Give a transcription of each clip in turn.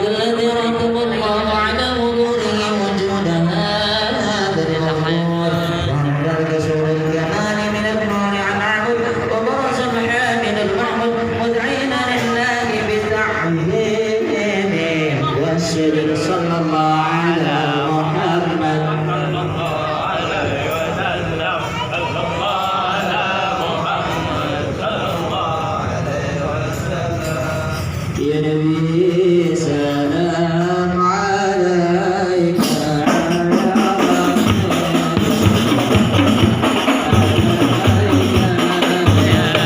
الذي رتب الله على ظهوره وجود هذا الأمور وعند الكسور الكمال من النور عن عبد وبرز محامد المحمود مدعين لله بتعظيمه والسجد صلى الله على محمد يا نبي سلام عليك يا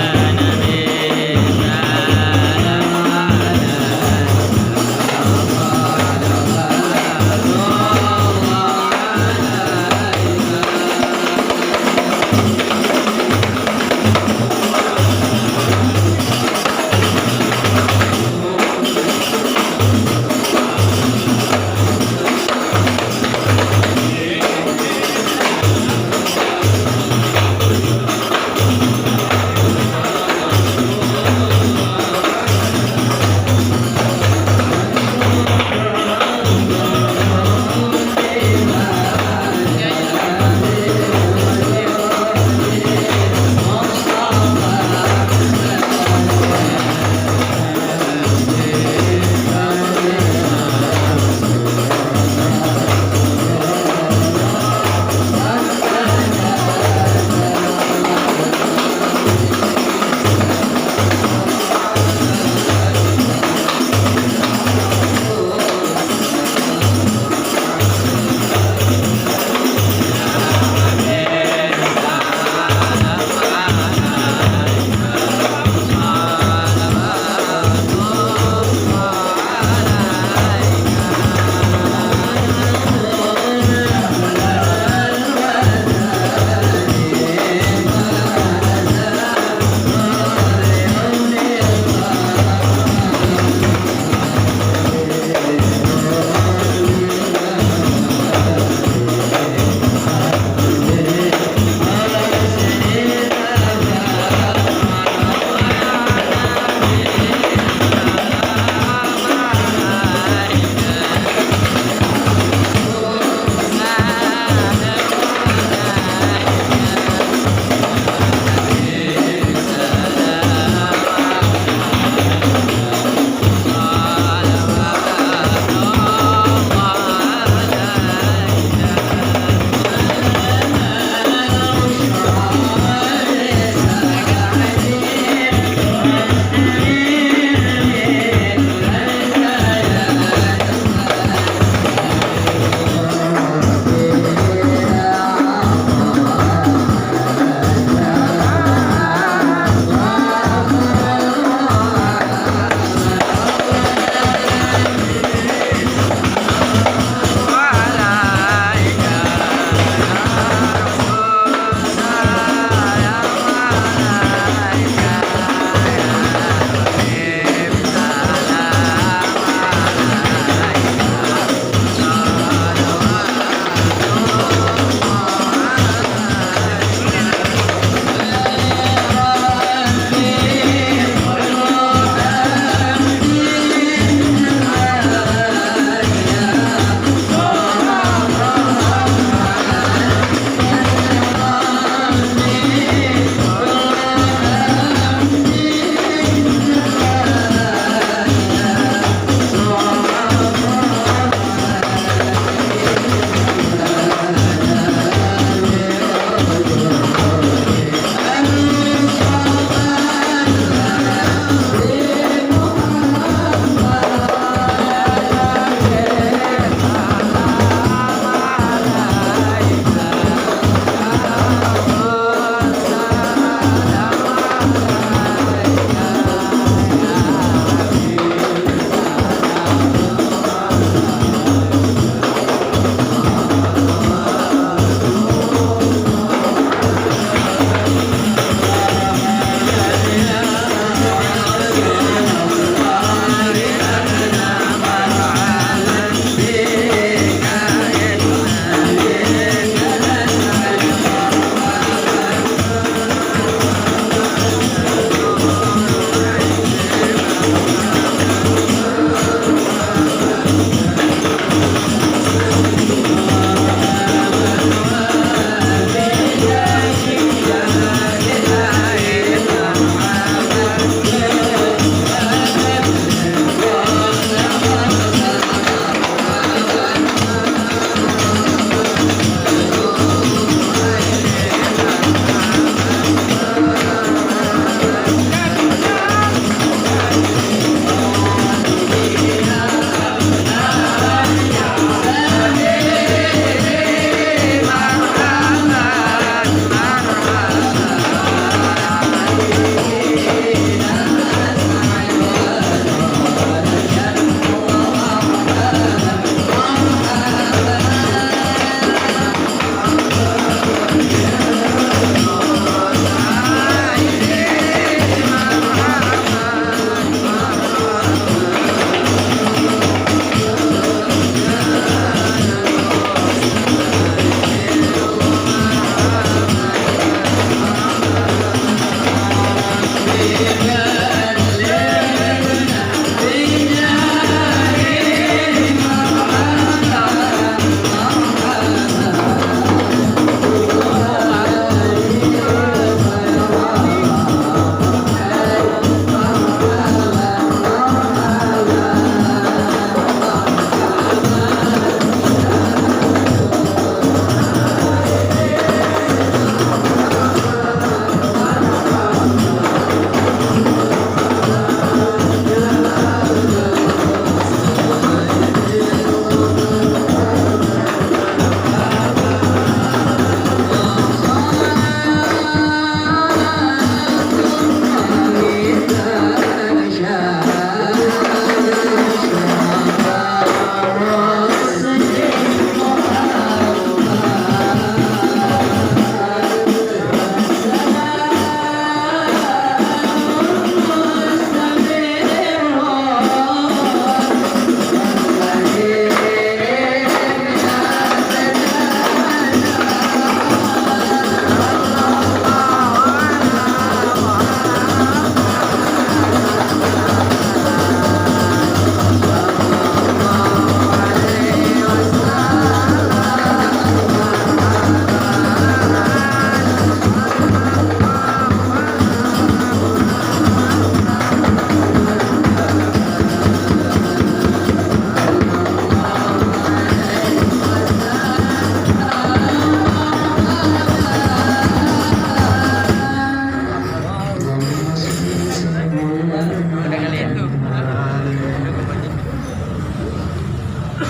اللهم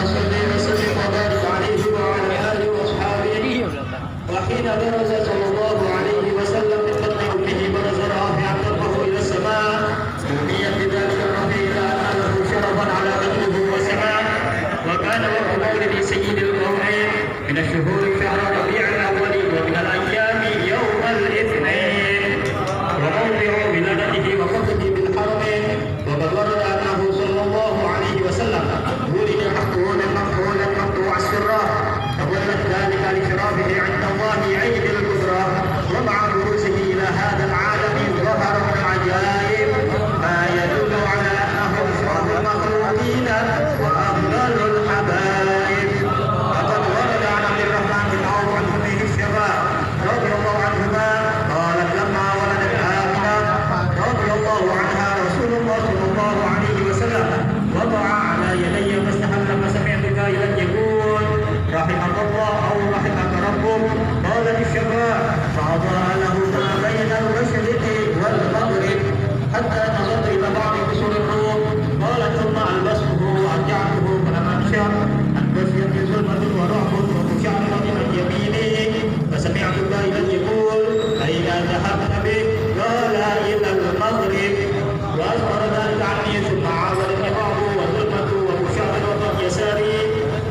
صل وسلم وبارك عليه وعلى اله واصحابه. وحين برز صلى الله عليه وسلم من بطن امه برز رافعا ربه الى السماء سمي بذلك الرفيع لان له شرفا على قلبه وسماء. وكان وقت مولد سيد الكونين من الشهور شهر ربيع الاول ومن الايام يوم الاثنين وموضع ولادته وقصده بالحرمين. وقد ورد انه صلى الله عليه وسلم ولد مقبولا مقبولا مقطوع السرة فولد ذلك لشرافه عند الله عيد القدرة. ومع بروزه الى هذا العالم ظهر من العجائب ما يدل على انه اشرف المخلوقين وافضل الحبائب. وقد ورد عن عبد الرحمن بن عوف عن امه الشفاء رضي الله عنهما قالت لما ولدت آمنة رضي الله عنها رسول الله صلى الله عليه وسلم وضع على يدي فاستحل فسمعت قائلا يقول رحمك الله او رحمك ربك. قالت الشفاء فاضاء له ما بين المشرق والمغرب حتى نظرت الى بعض قصور الروم. قالت ثم البسته وارجعته فلما انشر انبسيت ظلمه ورعب ومشعرة عن يمينه فسمعت قائلا يقول اين ذهبت به؟ قال الى المغرب. واصبر ذلك عني ثم عاود النقاب والظلمه ومشعرة عن يساري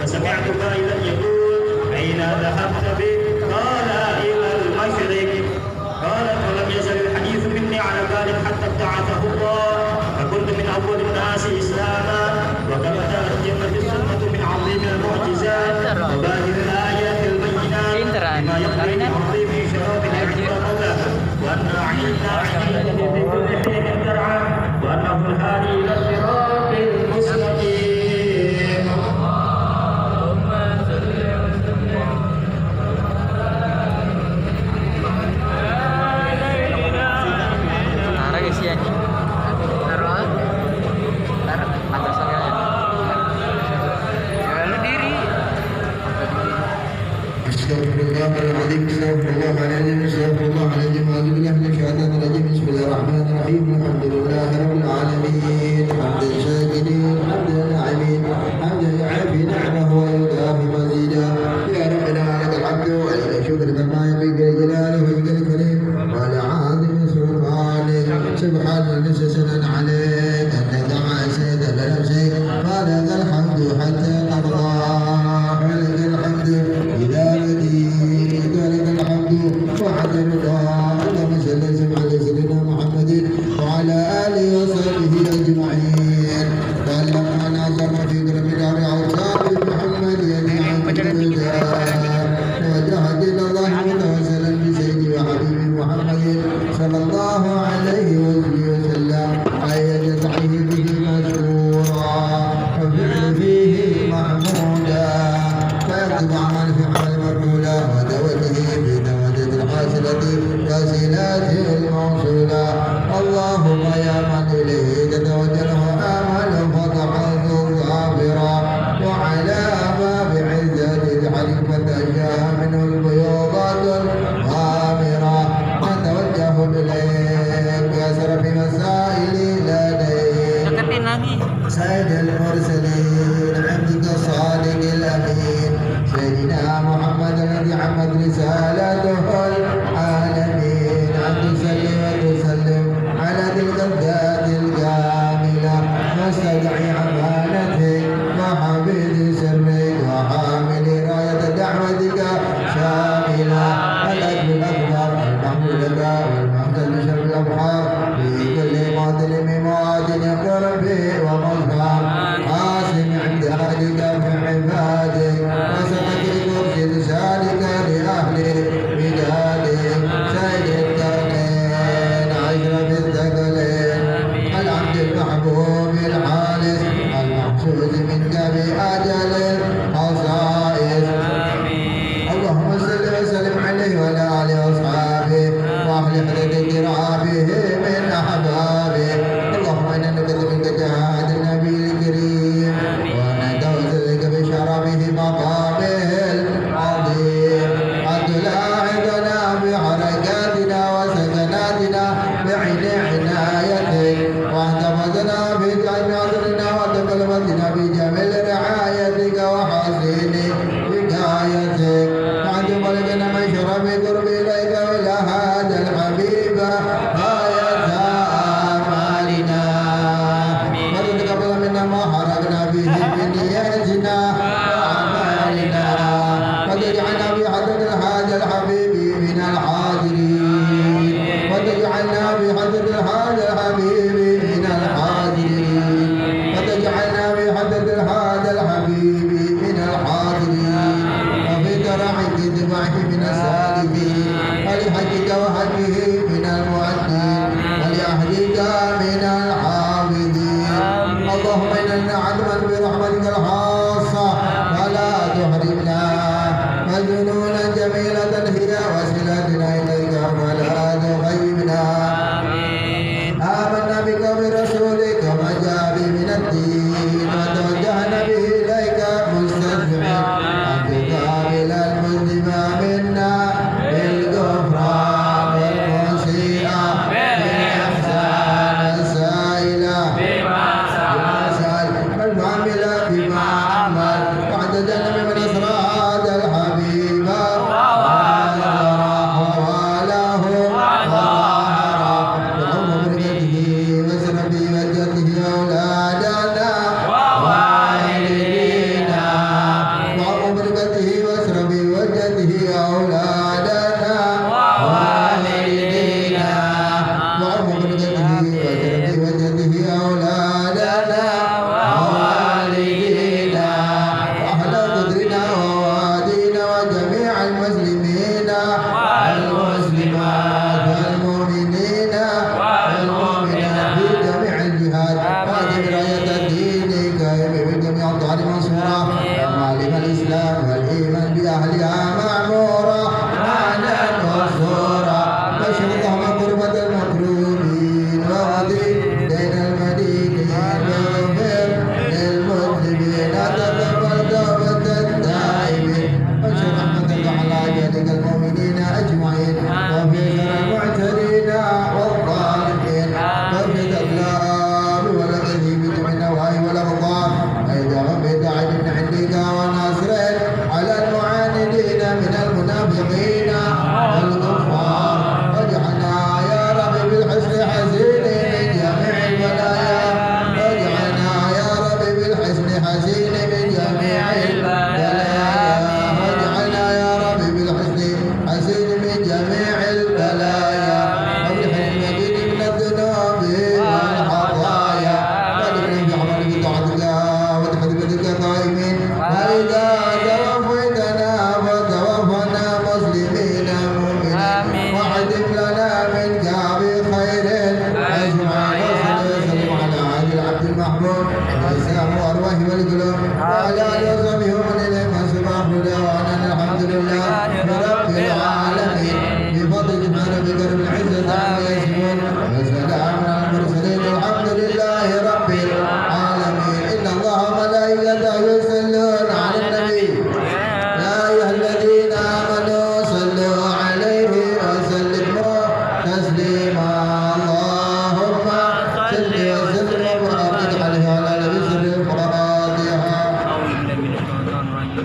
فسمعت قائلا يقول اين ذهبت به؟ قال الى المشرق. قالت ولم يزل الحديث مني على ذلك حتى ابتعثه الله فكنت من اول الناس اسلاما. وكما تأتيت السنه من عظيم المعجزات وباهر الايات البينات بما يقضي بعظيم شرف عند مولاه وان عينا عينه في كل حين ترعى وانه الهادي الى الصراط المستقيم. استغفر الله العظيم استغفر الله العظيم استغفر الله العظيم اعوذ بالله من الشيطان الرجيم بسم الله الرحمن الرحيم الحمد لله رب العالمين حمدا ساجدين حمدا ناعمين حمدا يعافي نعمه ويكافي مزيدا. يا ربنا لك الحمد ولك الشكر كما يليق بجلاله وجهك الكريم وعلى عظيم سلطانك سبحان الذي سنن عليك انك مع سيد الانسين فلك الحمد حتى ترضى ولك الحمد اذا بديت ولك الحمد وحد الرضا. اللهم صل وسلم على سيدنا محمد وعلى اله وصحبه اجمعين. تعلمنا ناظرنا في قلب دار اوصاف محمد يدعو الهدى وجهد الى الله متوسلا بسيدي وحبيبي محمد صلى الله عليه وسلم اي يدعيه به مشكورا وفعل فيه محمودا فيكتب عمل في عمل مرمولا ودوته في دوته الحاصله وسيلاته الموصوله. اللهم يا من اليه تتوجه امل فتحه ظافرا وعلى باب عزه الحليفه جاء منه البيوضات الغامره نتوجه اليك باسرف مسائل لديك سيد المرسلين عبدك الصادق الامين سيدنا محمد الذي عمت رسالته العالمين ان تسلم وتسلم على تلك الذات الكامله واستدعي امانتك وحفيظ سرك وحامل رايه دعوتك شامله الاجر الاكبر المحموده والمحسن شر الابحار في كل مظلم مواطن قرب ومظهر قاسم عند اهلك في عبادك وسقط الكرسي لسانك لاهله العارفين ولحجك وحجه من المؤدين ولأهلك من الحافظين اللهم إنا نعلم برحمتك الخاصة ولا تحرمنا مجنونا جميلة هي وسيلتنا إليك ولا تخيبنا آمنا بك وبرسولك وما جاء به من الدين وتوجهنا به إليك مستسلمين أن تقابل المسلم منا بالغفران والمسيئة بالإحسان السائلة بما سأل والمعامل بما عمل واعتدنا بمن أسرى هذا الحبيب وواله وظاهره وعمرته وسربه وجده أولادنا ووالدينا وعمرته وسربه وجده أولادنا ووالدينا وعمرته وسربه وجده أولادنا ووالدينا وأهل قدرنا ووادينا وجميع المسلمين والمسلمات والمؤمنين والمؤمنات في جميع الجهات وأدم راية الدين قائم بجميع الظهر منصورة ومعلم الإسلام والإيمان بأهلها معمورة معنا منصورة بشر اللهم قربة المكروبين وقضي دين المدينين واغفر للمذنبين تقبل توبة التائبين وانشر رحمتك على عبادك المؤمنين أجمعين وفي شر المعتدين والظالمين وفي الأقلام والأكاذيب من النواهي والأبطال وإذا هم بداعي من عندك وناصرين على المعاندين من المنافقين والكفار واجعلنا يا رب بالحسن حسين من جميع البلايا واجعلنا يا رب بالحسن حسين من جميع البلايا واجعلنا يا رب بالحسن حسين من جميع البلايا وبالحلم المجيد من الذنوب والخطايا وادخلنا بعمل بطاعتك وبحكمتك قائمين وإذا توفيتنا فتوفنا مسلمين مؤمنين واعتم لنا منك بخير أجمعين وصل وسلم على هذا العبد المحمود وإسلام أرواح والقلوب وعلى آله وصحبه ومن إليهم سبحانه دعوانا الحمد لله رب العالمين بفضل سبحان ربك رب العزة عما يصفون وسلام على المرسلين الحمد لله رب العالمين إن الله وملائكته يصلون على النبي يا أيها الذين آمنوا صلوا عليه وسلموا تسليما اللهم صل وسلم وبارك عليه وعلى آله وسلم الفاتحة أعوذ بالله من الشيطان الرجيم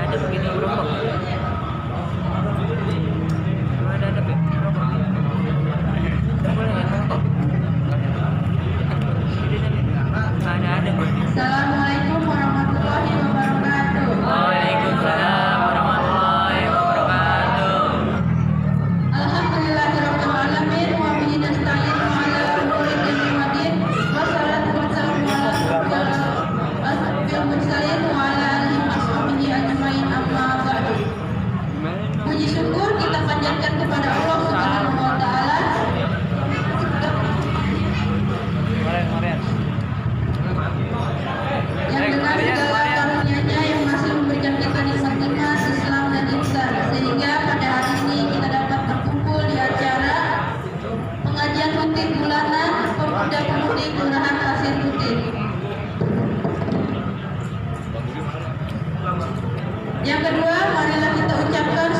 بسم الله الرحمن الرحيم Ada begini rokok. Ada rokok. Boleh nggak rokok? Ada. Assalamualaikum warahmatullahi wabarakatuh. Waalaikumsalam warahmatullahi wabarakatuh. Alhamdulillahirabbil alamin wa bihi nasta'in ala umuri dunya waddin. Wassalatu wassalamu ala asyrafil mursalin wa ala alihi washabihi ajmain amma ba'du. Puji syukur kita panjatkan kepada Allah Subhanahu wa taala yang dengan segala karunia-Nya yang masih memberikan kita nikmat Islam dan ihsan, sehingga pada hari ini kita dapat berkumpul di acara pengajian rutin bulanan pemuda-pemudi Kelurahan Pasir Putih. Yang kedua, marilah kita ucapkan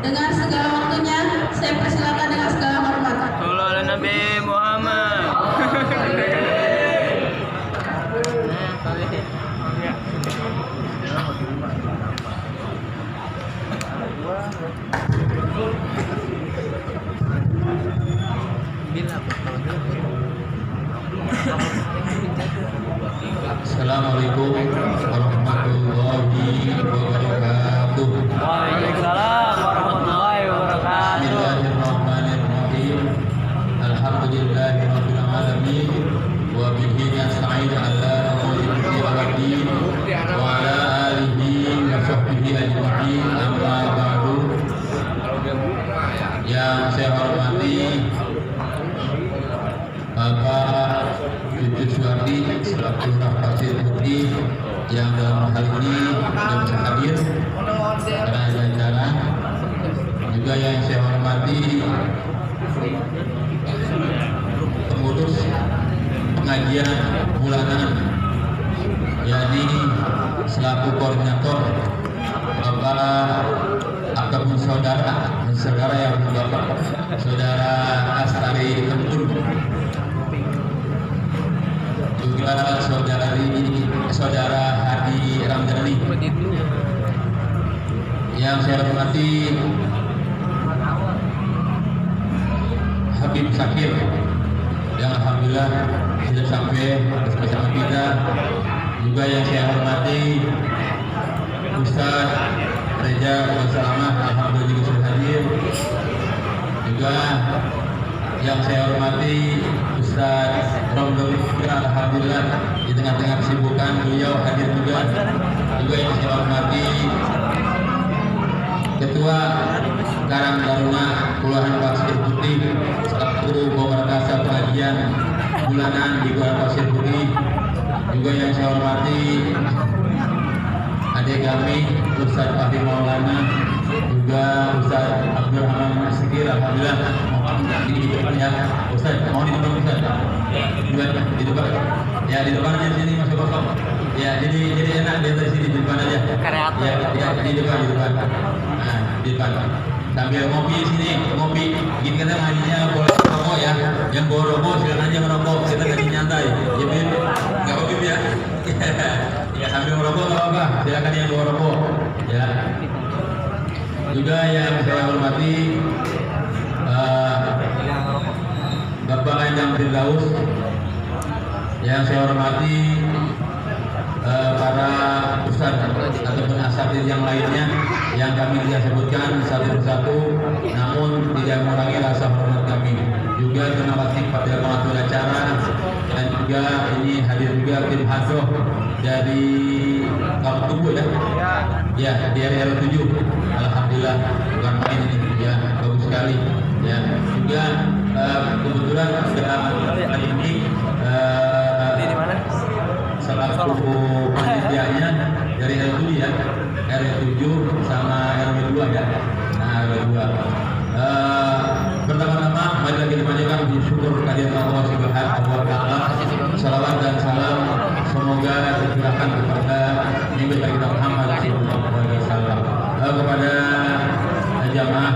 Dengan segala waktunya, saya persilakan dengan segala hormat. Sallallahu ala Nabi Muhammad. Assalamualaikum warahmatullahi wabarakatuh. Waalaikumsalam warahmatullahi wabarakatuh. Bismillahirrahmanirrahim. Alhamdulillahirabbil alamin wa bihi nasta'in ala umuri waddin wa ala alihi wa sahbihi ajma'in. Amma ba'du. Yang saya hormati Bapak Cucu Suwardi selaku Pasir Putih yang dalam hal ini tidak bisa hadir karena ada acara. Juga yang saya hormati pengurus pengajian bulanan, yakni selaku koordinator Bapak ataupun saudara yang Bapak Saudara Astari Tempur, juga saudara Hadi Ramdhani. Yang saya hormati Habib Sakir yang alhamdulillah sudah sampai bersama kita. Juga yang saya hormati Ustaz Reza Selamat, alhamdulillah juga sudah hadir. Juga yang saya hormati Ustaz Romdol, alhamdulillah di tengah-tengah kesibukan beliau hadir juga. Juga yang saya hormati Ketua Karang Taruna Kelurahan Pasir Putih selaku pemerintah pengajian bulanan di Kelurahan Pasir Putih. Juga yang saya hormati adik kami Ustaz Fahri Maulana, juga Ustaz Abdurrahman Sikir, alhamdulillah di depan ya. Ustaz mau di depan Ustaz? Di depan. Ya di depan aja sini masuk kosong. Ya jadi enak dari sini di depan aja. Ya di depan. Nah di depan. Sambil ngopi sini, ngopi. Gini kita ngajinya boleh merokok ya. Yang bawa rokok silakan aja merokok. Kita kasih nyantai. Ya Bib, nggak apa ya? Ya sambil merokok nggak apa-apa. Silakan yang bawa rokok. Ya. Juga yang saya hormati Bapak Endang Firdaus, yang saya hormati para ustadz ataupun asatidz yang lainnya yang kami tidak sebutkan satu persatu, namun tidak mengurangi rasa hormat kami. Juga terima kasih pada pengatur acara dan juga ini hadir juga tim hadroh dari Kampung Tubuh ya. Ya di RW 7, alhamdulillah bukan main ini ya, bagus sekali ya. Juga kebetulan hari ini selaku panitianya dari RW 7 ya, RW 7 sama RW 2 ya. Nah RW 2 pertama-tama mari kita panjatkan syukur kehadirat Allah Subhanahu wa taala. Salawat dan salam semoga dicurahkan kepada Nabi kita Muhammad sallallahu alaihi wasallam, kepada jamaah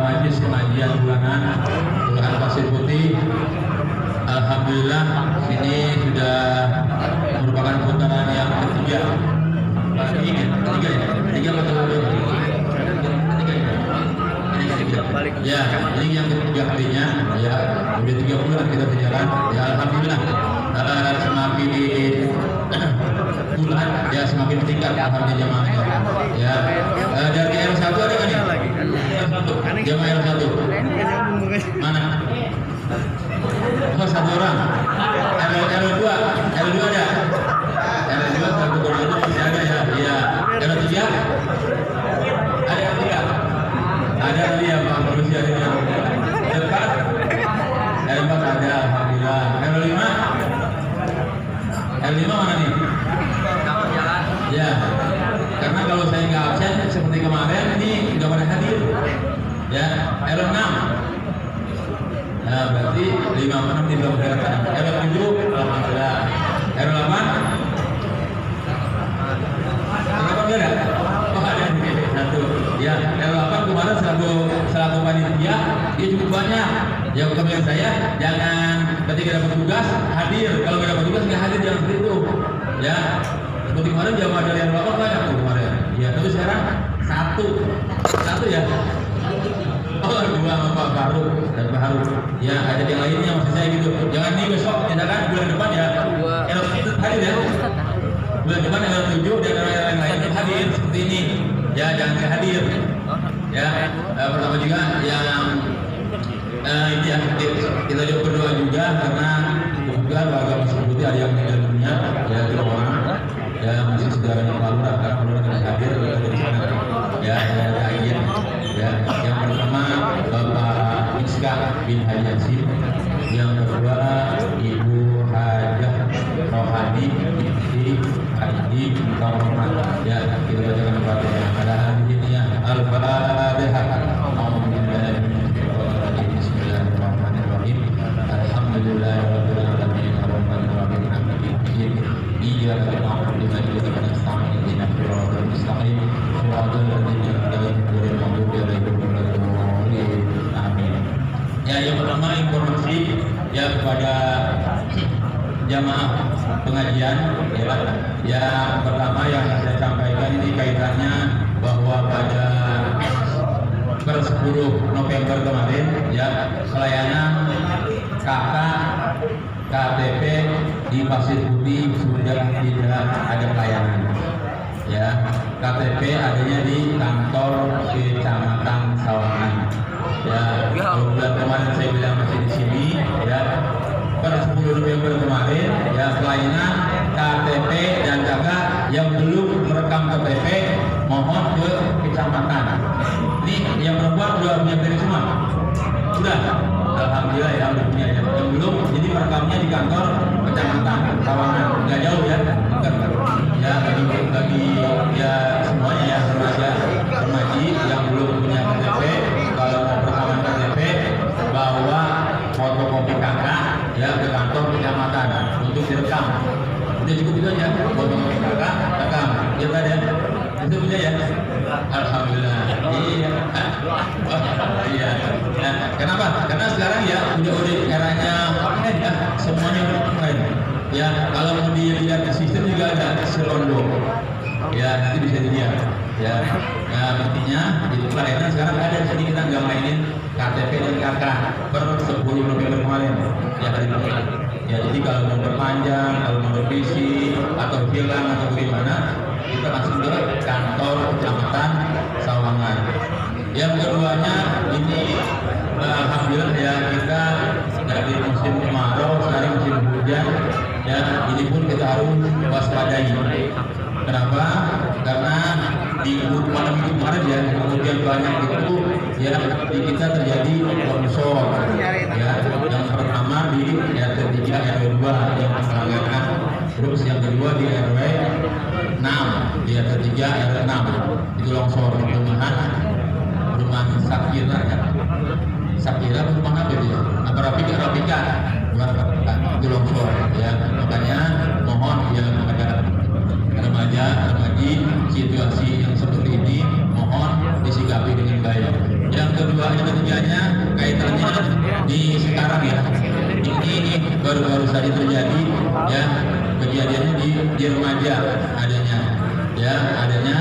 majelis pengajian bulanan Kelurahan Pasir Putih. Alhamdulillah ini sudah merupakan putaran yang ketiga. Ketiga ya, ini yang ketiga kalinya ya, udah 3 bulan kita berjalan ya, alhamdulillah semakin bulan ya semakin meningkat alhamdulillah jamaahnya ya. Dari R1 ada kan ya? Jamaah R1 mana? Oh, 1 orang. R2 ada. R2 satu koordinator masih ada ya. Iya. R3 ada R3. Ada tadi ya Pak Polisi ada depan. R4 ada alhamdulillah. R5 mana nih? Ya. Karena kalau saya nggak absen seperti kemarin ini nggak pada hadir. Ya. R6. Nah, berarti 5 6 tidak kelihatan. R7 alhamdulillah. R8 R8 enggak ada? Oh ada nih satu. Ya, hadiah dia cukup banyak. Ya kemudian saya jangan ketika dapat tugas hadir, kalau nggak dapat tugas nggak hadir, jangan seperti itu. Ya seperti kemarin jamaah dari yang bapak banyak tuh kemarin. Ya tapi sekarang satu ya. Oh dua sama Pak Faruk dan Pak Haruk. Ya ada yang lainnya maksud saya gitu. Jangan nih besok, misalkan bulan depan ya. Hadir ya. Bulan depan yang 7 dan yang lain hadir seperti ini. Ya jangan nggak hadir. Ya pertama juga yang ini ya kita juga berdoa juga karena kebetulan warga Masjid Putih ada yang meninggal dunia ya 2 orang. Ya masih saudara yang lalu karena kalau tidak hadir dari sana. Ya saya ya yang pertama Bapak Miska bin Haji Yasin, yang kedua Ibu Hajah Rohani binti Haji Muhammad. Ya kita bacakan Fatihah pada hari ini ya. Al-Fatihah. Bismillahirrahmanirrahim. Alhamdulillahirabbil alamin arrahmanir rahim maliki yaumiddin. Iyyaka na'budu wa iyyaka nasta'in ihdinas siratal mustaqim siratal ladzina an'amta 'alaihim. Amin. Ya yang pertama informasi ya kepada jamaah pengajian ya. Yang pertama yang saya sampaikan ini kaitannya bahwa pada per 10 November kemarin ya pelayanan KK KTP di Pasir Putih sudah tidak ada pelayanan. Ya, KTP adanya di kantor Kecamatan Sawangan. Ya, bulan kemarin saya bilang masih di sini. Ya, per 10 November kemarin ya pelayanan KTP dan KK yang belum merekam KTP mohon ke kecamatan. Ini yang perempuan udah punya piring semua? Sudah? Alhamdulillah ya udah punya. Yang belum, jadi merekamnya di kantor kecamatan Sawangan. Nggak jauh ya? Ya bagi ya semuanya ya remaji yang belum punya KTP, kalau mau perekaman KTP bawa fotokopi KK ya ke kantor kecamatan untuk direkam. Udah cukup itu aja, fotokopi KK rekam. Ya tadi ya. Itu punya ya? Alhamdulillah. Iya. Iya. Nah, kenapa? Karena sekarang ya udah eranya online ya, semuanya udah online. Ya, kalau mau dilihat di sistem juga ada Serondo. Ya, nanti bisa dilihat. Ya, nah intinya di pelayanan sekarang ada di sini, kita nggak mainin KTP dan KK per 10 November kemarin. Ya hari ini. Ya, jadi kalau mau perpanjang, kalau mau revisi atau hilang atau bagaimana, kita langsung ke kantor kecamatan Sawangan. Yang keduanya ini alhamdulillah ya kita dari musim kemarau sekarang musim hujan ya, ini pun kita harus waspadai. Kenapa? Karena di malam itu kemarin ya kemudian banyak itu ya di kita terjadi longsor ya, yang pertama di RT 3 RW 2 yang pelanggaran, terus yang kedua di RW 6 di RT 3 RW 6 itu longsor rumah Sakira ya. Sakira rumah apa dia? Apa Rapika itu longsor ya. Makanya mohon ya kepada remaji situasi yang seperti ini mohon disikapi dengan baik. Yang kedua, yang ketiganya kaitannya di sekarang ya, ini baru-baru saja terjadi ya, kejadiannya di remaja adanya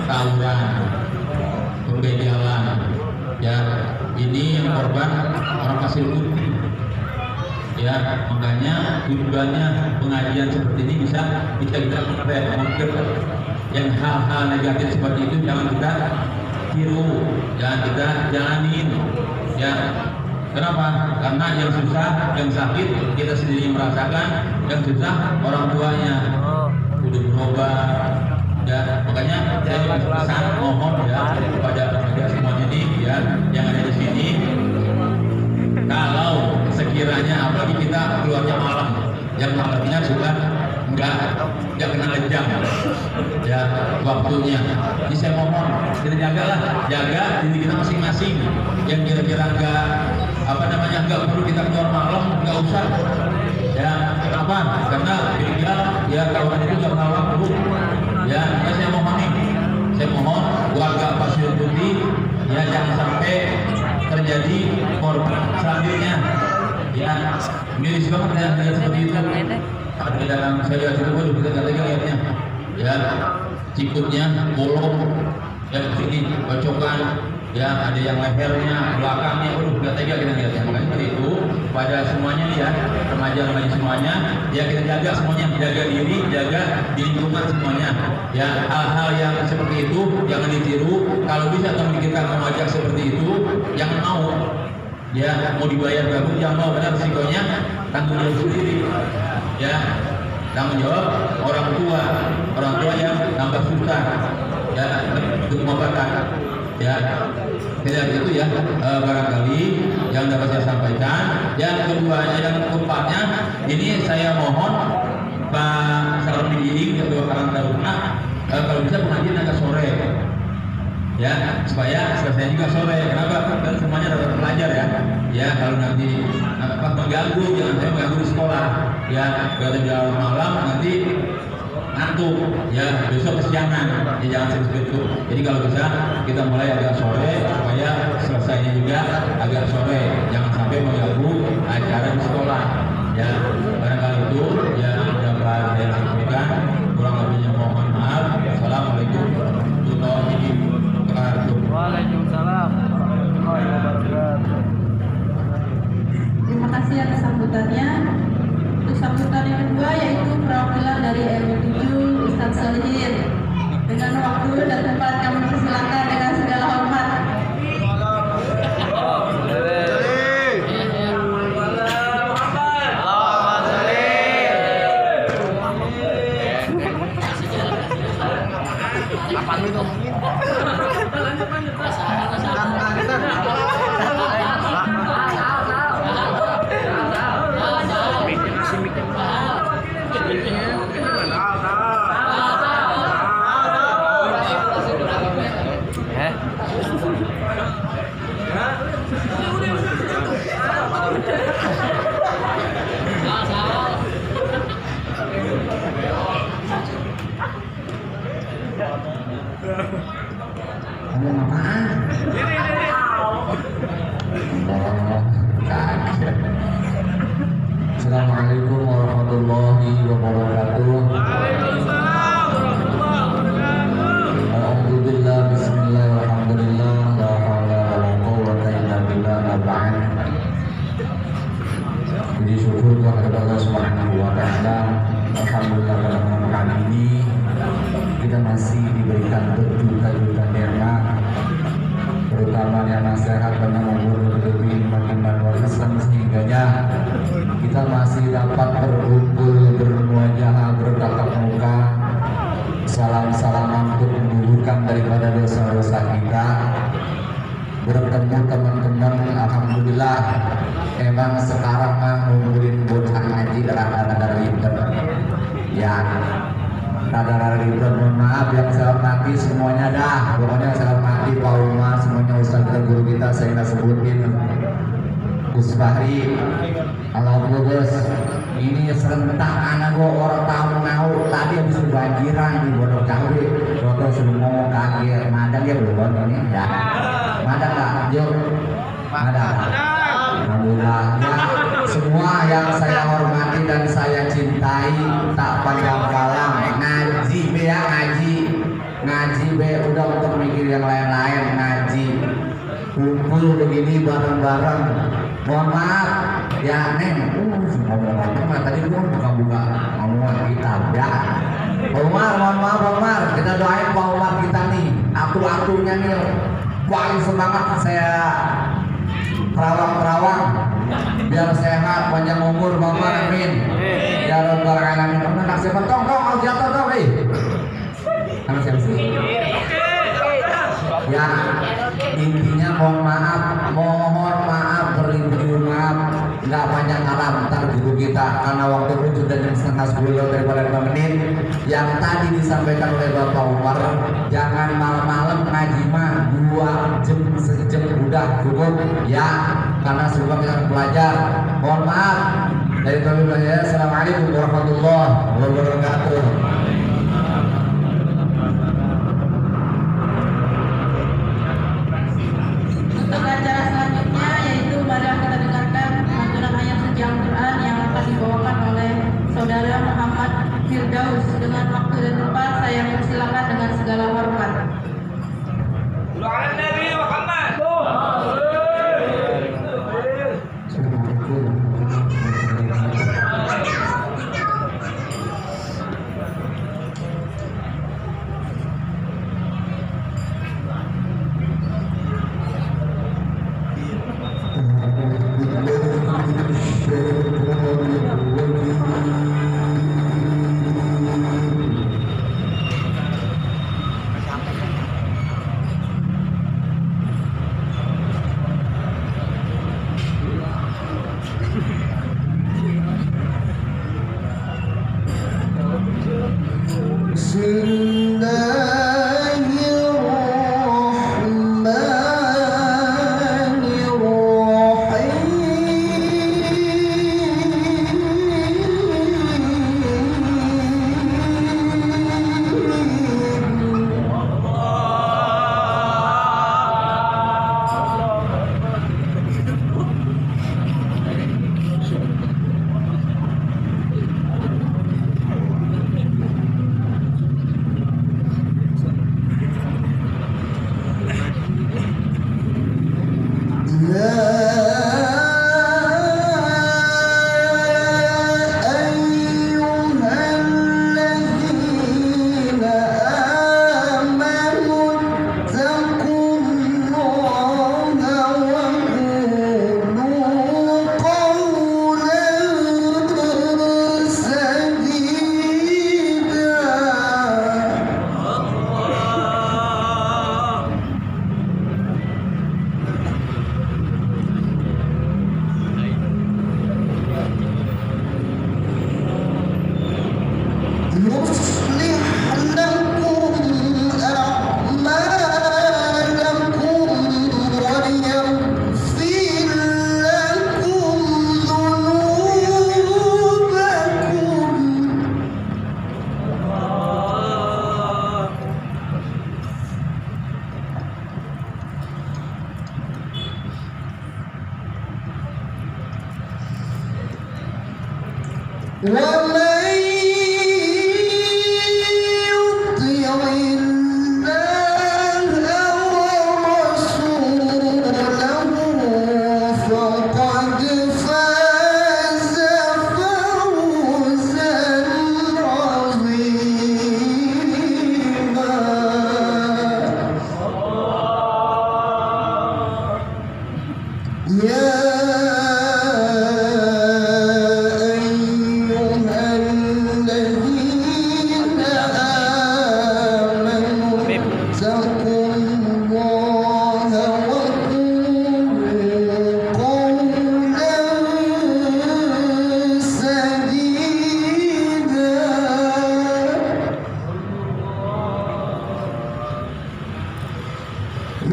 tawuran, pembegalan ya. Ini yang korban orang Pasir Putih ya, makanya tujuannya pengajian seperti ini bisa kita mengungkap yang hal-hal negatif seperti itu jangan kita tiru, jangan kita jalanin ya. Kenapa? Karena yang susah, yang sakit kita sendiri merasakan, yang susah orang tuanya udah berobat ya. Makanya saya pesan mohon ya kepada semuanya ini ya yang ada di sini, kalau sekiranya apalagi kita keluarnya malam, yang malamnya juga nggak kena jam ya waktunya. Jadi saya mohon kita jaga diri kita masing-masing, yang kira-kira nggak perlu kita keluar malam, nggak usah ya. Kenapa? Karena kira-kira ya kawan itu nggak kenal waktu ya. Saya mohon warga Pasir Putih ya jangan sampai terjadi korban selanjutnya. Ya, miris banget ya lihat seperti itu. Ada di dalam saya lihat itu, waduh kita nggak tega lihatnya. Ya, sikutnya bolong, ya sini bacokan, ya ada yang lehernya, belakangnya, waduh nggak tega kita lihatnya. Makanya seperti itu pada semuanya nih ya, remaja-remaja semuanya, ya kita jaga semuanya, jaga diri, jaga di lingkungan semuanya. Ya, hal-hal yang seperti itu jangan ditiru. Kalau bisa memikirkan remaja seperti itu, jangan mau. Ya, mau dibayar berapa jangan mau, karena risikonya tanggung jawab sendiri. Ya, tanggung jawab orang tua yang tambah susah. Ya, untuk mengobatan. Ya, tidak itu ya, barangkali yang dapat saya sampaikan. Yang kedua, yang keempatnya, ini saya mohon Pak Saroni Giring, Ketua Karang Taruna, kalau bisa pengajian agak sore, ya supaya selesai juga sore. Kenapa? Kan semuanya dapat pelajar ya. Ya kalau nanti mengganggu, jangan saya mengganggu di sekolah. Ya kalau di malam nanti ngantuk. Ya besok kesiangan. Ya jangan seperti itu. Jadi kalau bisa kita mulai agak sore supaya selesainya juga agak sore. Jangan sampai mengganggu acara di sekolah. Ya barangkali itu yang dapat saya sampaikan. Kurang lebihnya mohon maaf. Assalamualaikum warahmatullahi wabarakatuh. Waalaikumsalam warahmatullahi wabarakatuh. Terima kasih atas sambutannya. Untuk sambutan yang kedua yaitu perwakilan dari RW7 Ustadz Solihin. Dengan waktu dan tempat kami persilakan dengan segala hormat. Ngomong apaan? Kaget. Assalamualaikum warahmatullahi wabarakatuh. Alhamdulillah, bismillah, alhamdulillah, la haula wala quwwata illa billah, aba'an. Puji syukur kepada Allah Subhanahu wa taala. Alhamdulillah pada malam kali ini kita masih diberikan berjuta-juta nikmat, terutama nikmat sehat dan umur lebih iman wal Islam, sehingganya kita masih dapat berkumpul, bermuajah, bertatap muka, salam-salaman untuk menggugurkan daripada dosa-dosa kita, bertemu teman-teman. Alhamdulillah, emang sekarang mah ngumpulin bocah ngaji rada-rada ribet ya, rada-rada ribet. Mohon maaf yang saya hormati semuanya dah, pokoknya saya hormati Pak Umar, semuanya ustaz dan guru kita, saya nggak sebutin. Gus Bahri, Alhamdulillah Gus, ini serentak anak gua orang tahu mau tadi habis kebanjiran di Pondok Cabe, Toto sudah ngomong kaget, madang ya belum ini ya, madang nggak, Jom, madang. Alhamdulillah ya, semua yang saya hormati dan saya cintai, tak pandang kalam, ngaji be ya, ngaji be, udah untuk mikir yang lain-lain, ngaji kumpul begini bareng-bareng. Mohon maaf ya Neng, ngomong-ngomong tadi gua buka-buka ngomongan kita ya. Pak Umar, mohon maaf Pak Umar, kita doain Pak Umar kita nih, aktu-aktunya nih paling semangat, saya terawang biar sehat, panjang umur Pak Umar, amin ya rabbal alamin. Anak siapa tong au jatuh tong anak siapa sih ya, intinya mohon maaf, berlindung maaf, nggak panjang alam ntar guru kita, karena waktu pun sudah jam 9:30 daripada 5 menit. Yang tadi disampaikan oleh Bapak Umar, jangan malam-malam ngaji mah 2 jam, sejam udah cukup ya, karena sebelum kita belajar. Mohon maaf dari kami belajar. Assalamualaikum warahmatullahi wabarakatuh. Untuk acara selanjutnya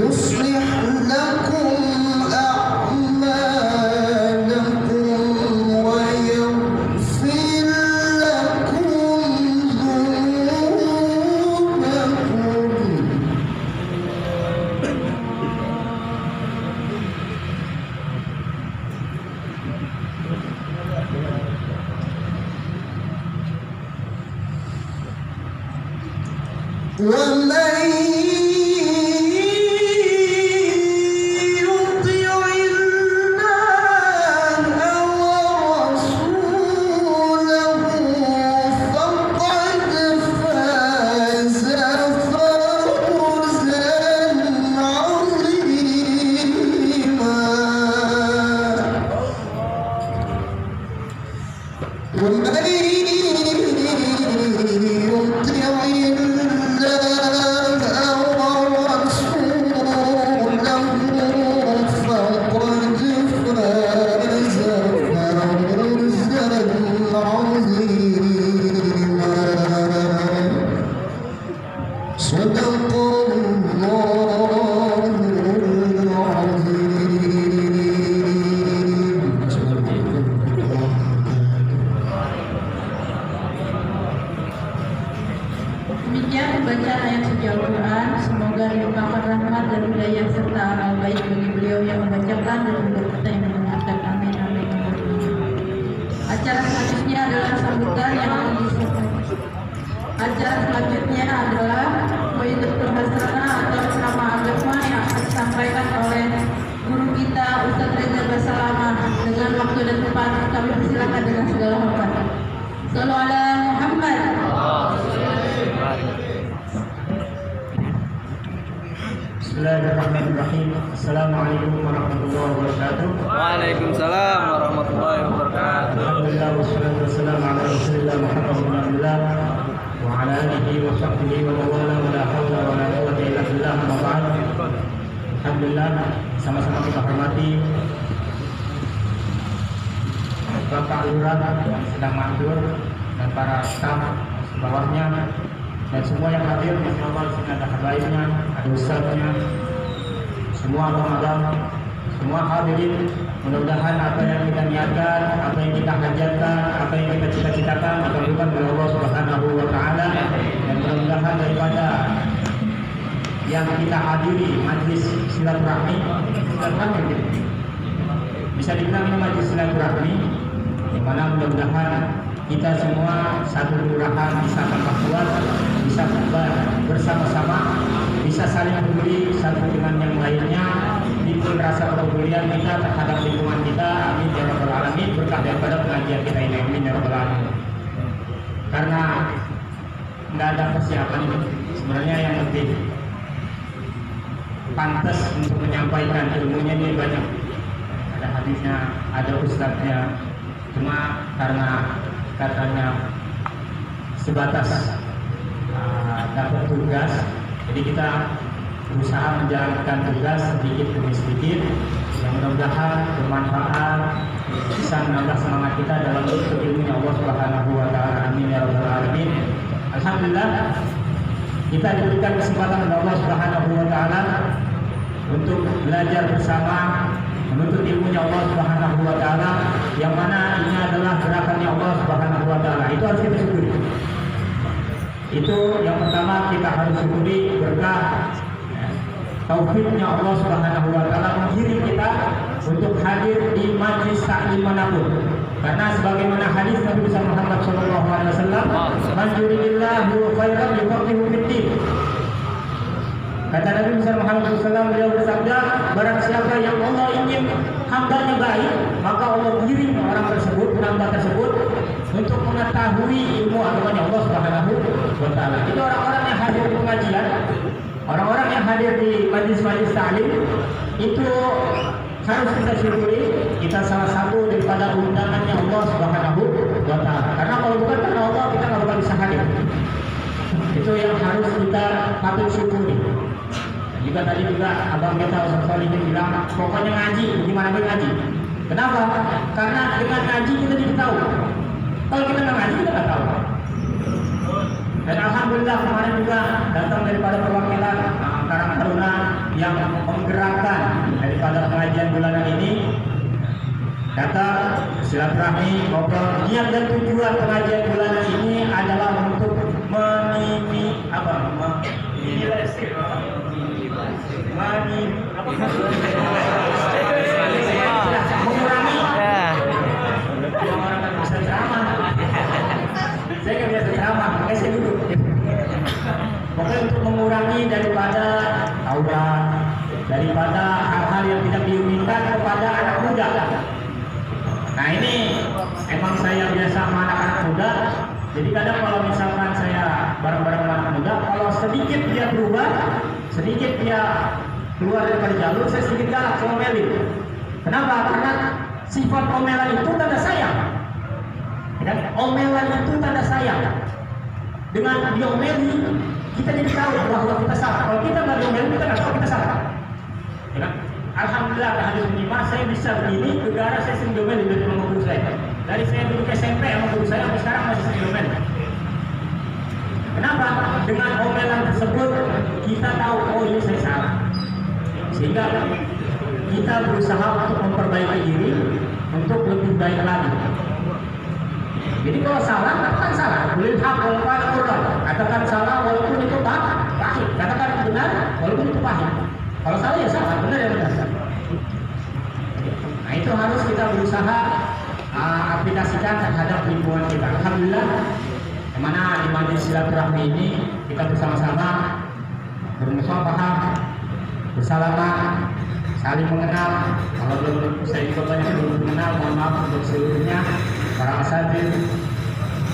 يصلح لكم أعمالكم ويغفر لكم ذنوبكم ومن يطع الله ورسوله فقد فاز فوزا عظيما ومن يطع صدق الله العظيم. Demikian bacaan ayat suci Al-Quran. Semoga dilimpahkan rahmat dan hidayah serta amal baik bagi beliau yang membacakan dan untuk kita yang mendengarkan. Amin amin. Acara selanjutnya adalah sambutan yang akan disampaikan. Acara selanjutnya adalah Waidatul Hasanah atau ceramah agama yang akan disampaikan oleh guru kita Ustaz Reza Basalama. Dengan waktu dan tempat kami persilakan dengan segala hormat. Sallu ala Muhammad. Bismillahirrahmanirrahim. Assalamualaikum warahmatullahi wabarakatuh. Waalaikumsalam warahmatullahi wabarakatuh. Alhamdulillah wassalatu wassalamu ala Rasulillah Muhammad bin Abdullah wa ala alihi wa sahbihi wa mawala wa la hawla wa la quwwata illa billah amma ba'd. Alhamdulillah, sama-sama kita hormati Bapak Lurah yang sedang mandur dan para staf bawahnya dan semua yang hadir. Masya Allah, di sini ada habaibnya, ada ustadznya, semua Ramadan, semua hadirin. Mudah-mudahan apa yang kita niatkan, apa yang kita hajatkan, apa yang kita cita-citakan dikabulkan oleh Allah Subhanahu wa Ta'ala. Dan mudah-mudahan daripada yang kita hadiri majlis silaturahmi, bisa dibilang ini majlis silaturahmi, di mana mudah-mudahan kita semua satu kelurahan bisa tambah kuat, bisa bersama-sama, bisa saling peduli satu dengan yang lainnya, timbul rasa kepedulian kita terhadap lingkungan kita. Amin ya rabbal alamin. Berkah daripada pengajian kita ini, amin ya rabbal alamin. Karena nggak ada persiapan ini, sebenarnya yang lebih pantas untuk menyampaikan ilmunya ini banyak. Ada hadisnya, ada ustadznya, cuma karena katanya sebatas dapat tugas, jadi kita berusaha menjalankan tugas sedikit demi sedikit yang mudah-mudahan bermanfaat, bisa menambah semangat kita dalam menuntut ilmunya Allah Subhanahu wa Ta'ala. Amin ya rabbal alamin. Alhamdulillah, kita diberikan kesempatan oleh Allah Subhanahu wa Ta'ala untuk belajar bersama menuntut ilmunya Allah Subhanahu wa Ta'ala, yang mana ini adalah gerakannya Allah Subhanahu wa Ta'ala. Itu harus kita syukuri. Itu yang pertama kita harus syukuri, berkah taufiknya Allah Subhanahu wa Ta'ala menggiring kita untuk hadir di majlis taklim manapun. Karena sebagaimana hadis Nabi besar Muhammad SAW, "Man yuridillahu khairan yufaqihu fid-din." Kata Nabi besar Muhammad SAW, beliau bersabda, barang siapa yang Allah ingin hambanya baik, maka Allah kirim orang tersebut, hamba tersebut untuk mengetahui ilmu agamanya Allah Subhanahu wa Ta'ala. Itu orang-orang yang hadir di pengajian, orang-orang yang hadir di majlis-majlis ta'lim itu harus kita syukuri, kita salah satu daripada undangannya Allah Subhanahu wa Ta'ala. Karena kalau bukan karena Allah, kita nggak bakal bisa hadir. Itu yang harus kita patut syukuri. Juga tadi juga abang kita Ustaz Solihin bilang, pokoknya ngaji, gimana pun ngaji. Kenapa? Karena dengan ngaji kita jadi tahu. Kalau kita nggak ngaji, kita nggak tahu. Dan alhamdulillah kemarin juga datang daripada perwakilan Karang Taruna yang menggerakkan daripada pengajian bulanan ini, datang silaturahmi, ngobrol. Niat dan tujuan pengajian bulanan ini adalah untuk mengurangi orang kan bisa ceramah. Saya nggak biasa ceramah, makanya saya duduk. Pokoknya untuk mengurangi daripada tawuran, daripada hal-hal yang tidak diinginkan kepada anak muda. Nah ini emang saya biasa sama anak-anak muda. Jadi kadang kalau misalkan saya bareng-bareng anak muda, kalau sedikit dia berubah, sedikit dia keluar daripada jalur, saya sedikit galak, saya omelin. Kenapa? Karena sifat omelan itu tanda sayang. Ya, omelan itu tanda sayang. Dengan diomeli, kita jadi tahu bahwa kita salah. Kalau kita nggak diomeli, kita nggak tahu kita salah. Ya, alhamdulillah hadis ini saya bisa begini, gara saya sering diomeli dari guru saya. Dari saya duduk SMP sama guru saya sampai sekarang masih sering diomeli. Kenapa? Dengan omelan tersebut kita tahu oh ini saya salah. Sehingga kita berusaha untuk memperbaiki diri untuk lebih baik lagi. Jadi kalau salah, katakan salah. Boleh hak walaupun kurang. Katakan salah walaupun itu pahit. Katakan benar walaupun itu pahit. Kalau salah ya salah, benar ya benar. Nah itu harus kita berusaha aplikasikan terhadap lingkungan kita. Alhamdulillah, dimana di majlis silaturahmi ini kita bersama-sama bermusyawarah, bersalaman, saling mengenal. Kalau belum saya juga banyak belum mengenal, mohon maaf untuk seluruhnya, para asatidz,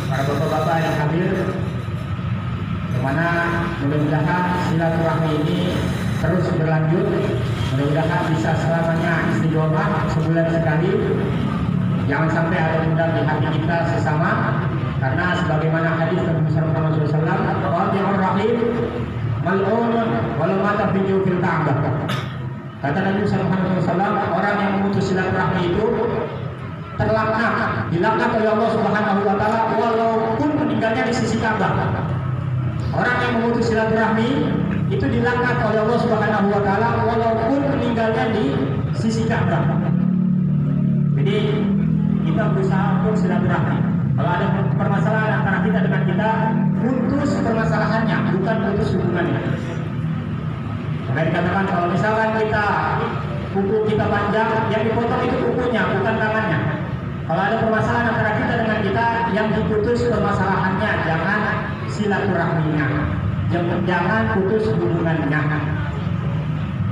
para bapak-bapak yang hadir. Dimana mudah-mudahan silaturahmi ini terus berlanjut, mudah-mudahan bisa selamanya istiqomah sebulan sekali. Jangan sampai ada dendam di hati kita sesama, karena sebagaimana hadis Nabi Muhammad SAW, "Qati'ur rahim mal'unun walau mata fi jawfil Ka'bah." Kata Nabi Muhammad SAW, orang yang memutus silaturahmi itu terlaknat, dilaknat oleh Allah Subhanahu wa Ta'ala walaupun meninggalnya di sisi Ka'bah. Orang yang memutus silaturahmi itu dilaknat oleh Allah Subhanahu wa Ta'ala walaupun meninggalnya di sisi Ka'bah. Jadi kita berusaha untuk silaturahmi. Kalau ada permasalahan antara kita dengan kita, putus permasalahannya, bukan putus hubungannya. Maka dikatakan kalau misalkan kita kuku kita panjang, yang dipotong itu kukunya, bukan tangannya. Kalau ada permasalahan antara kita dengan kita, yang diputus permasalahannya, jangan silaturahminya, jangan putus hubungannya.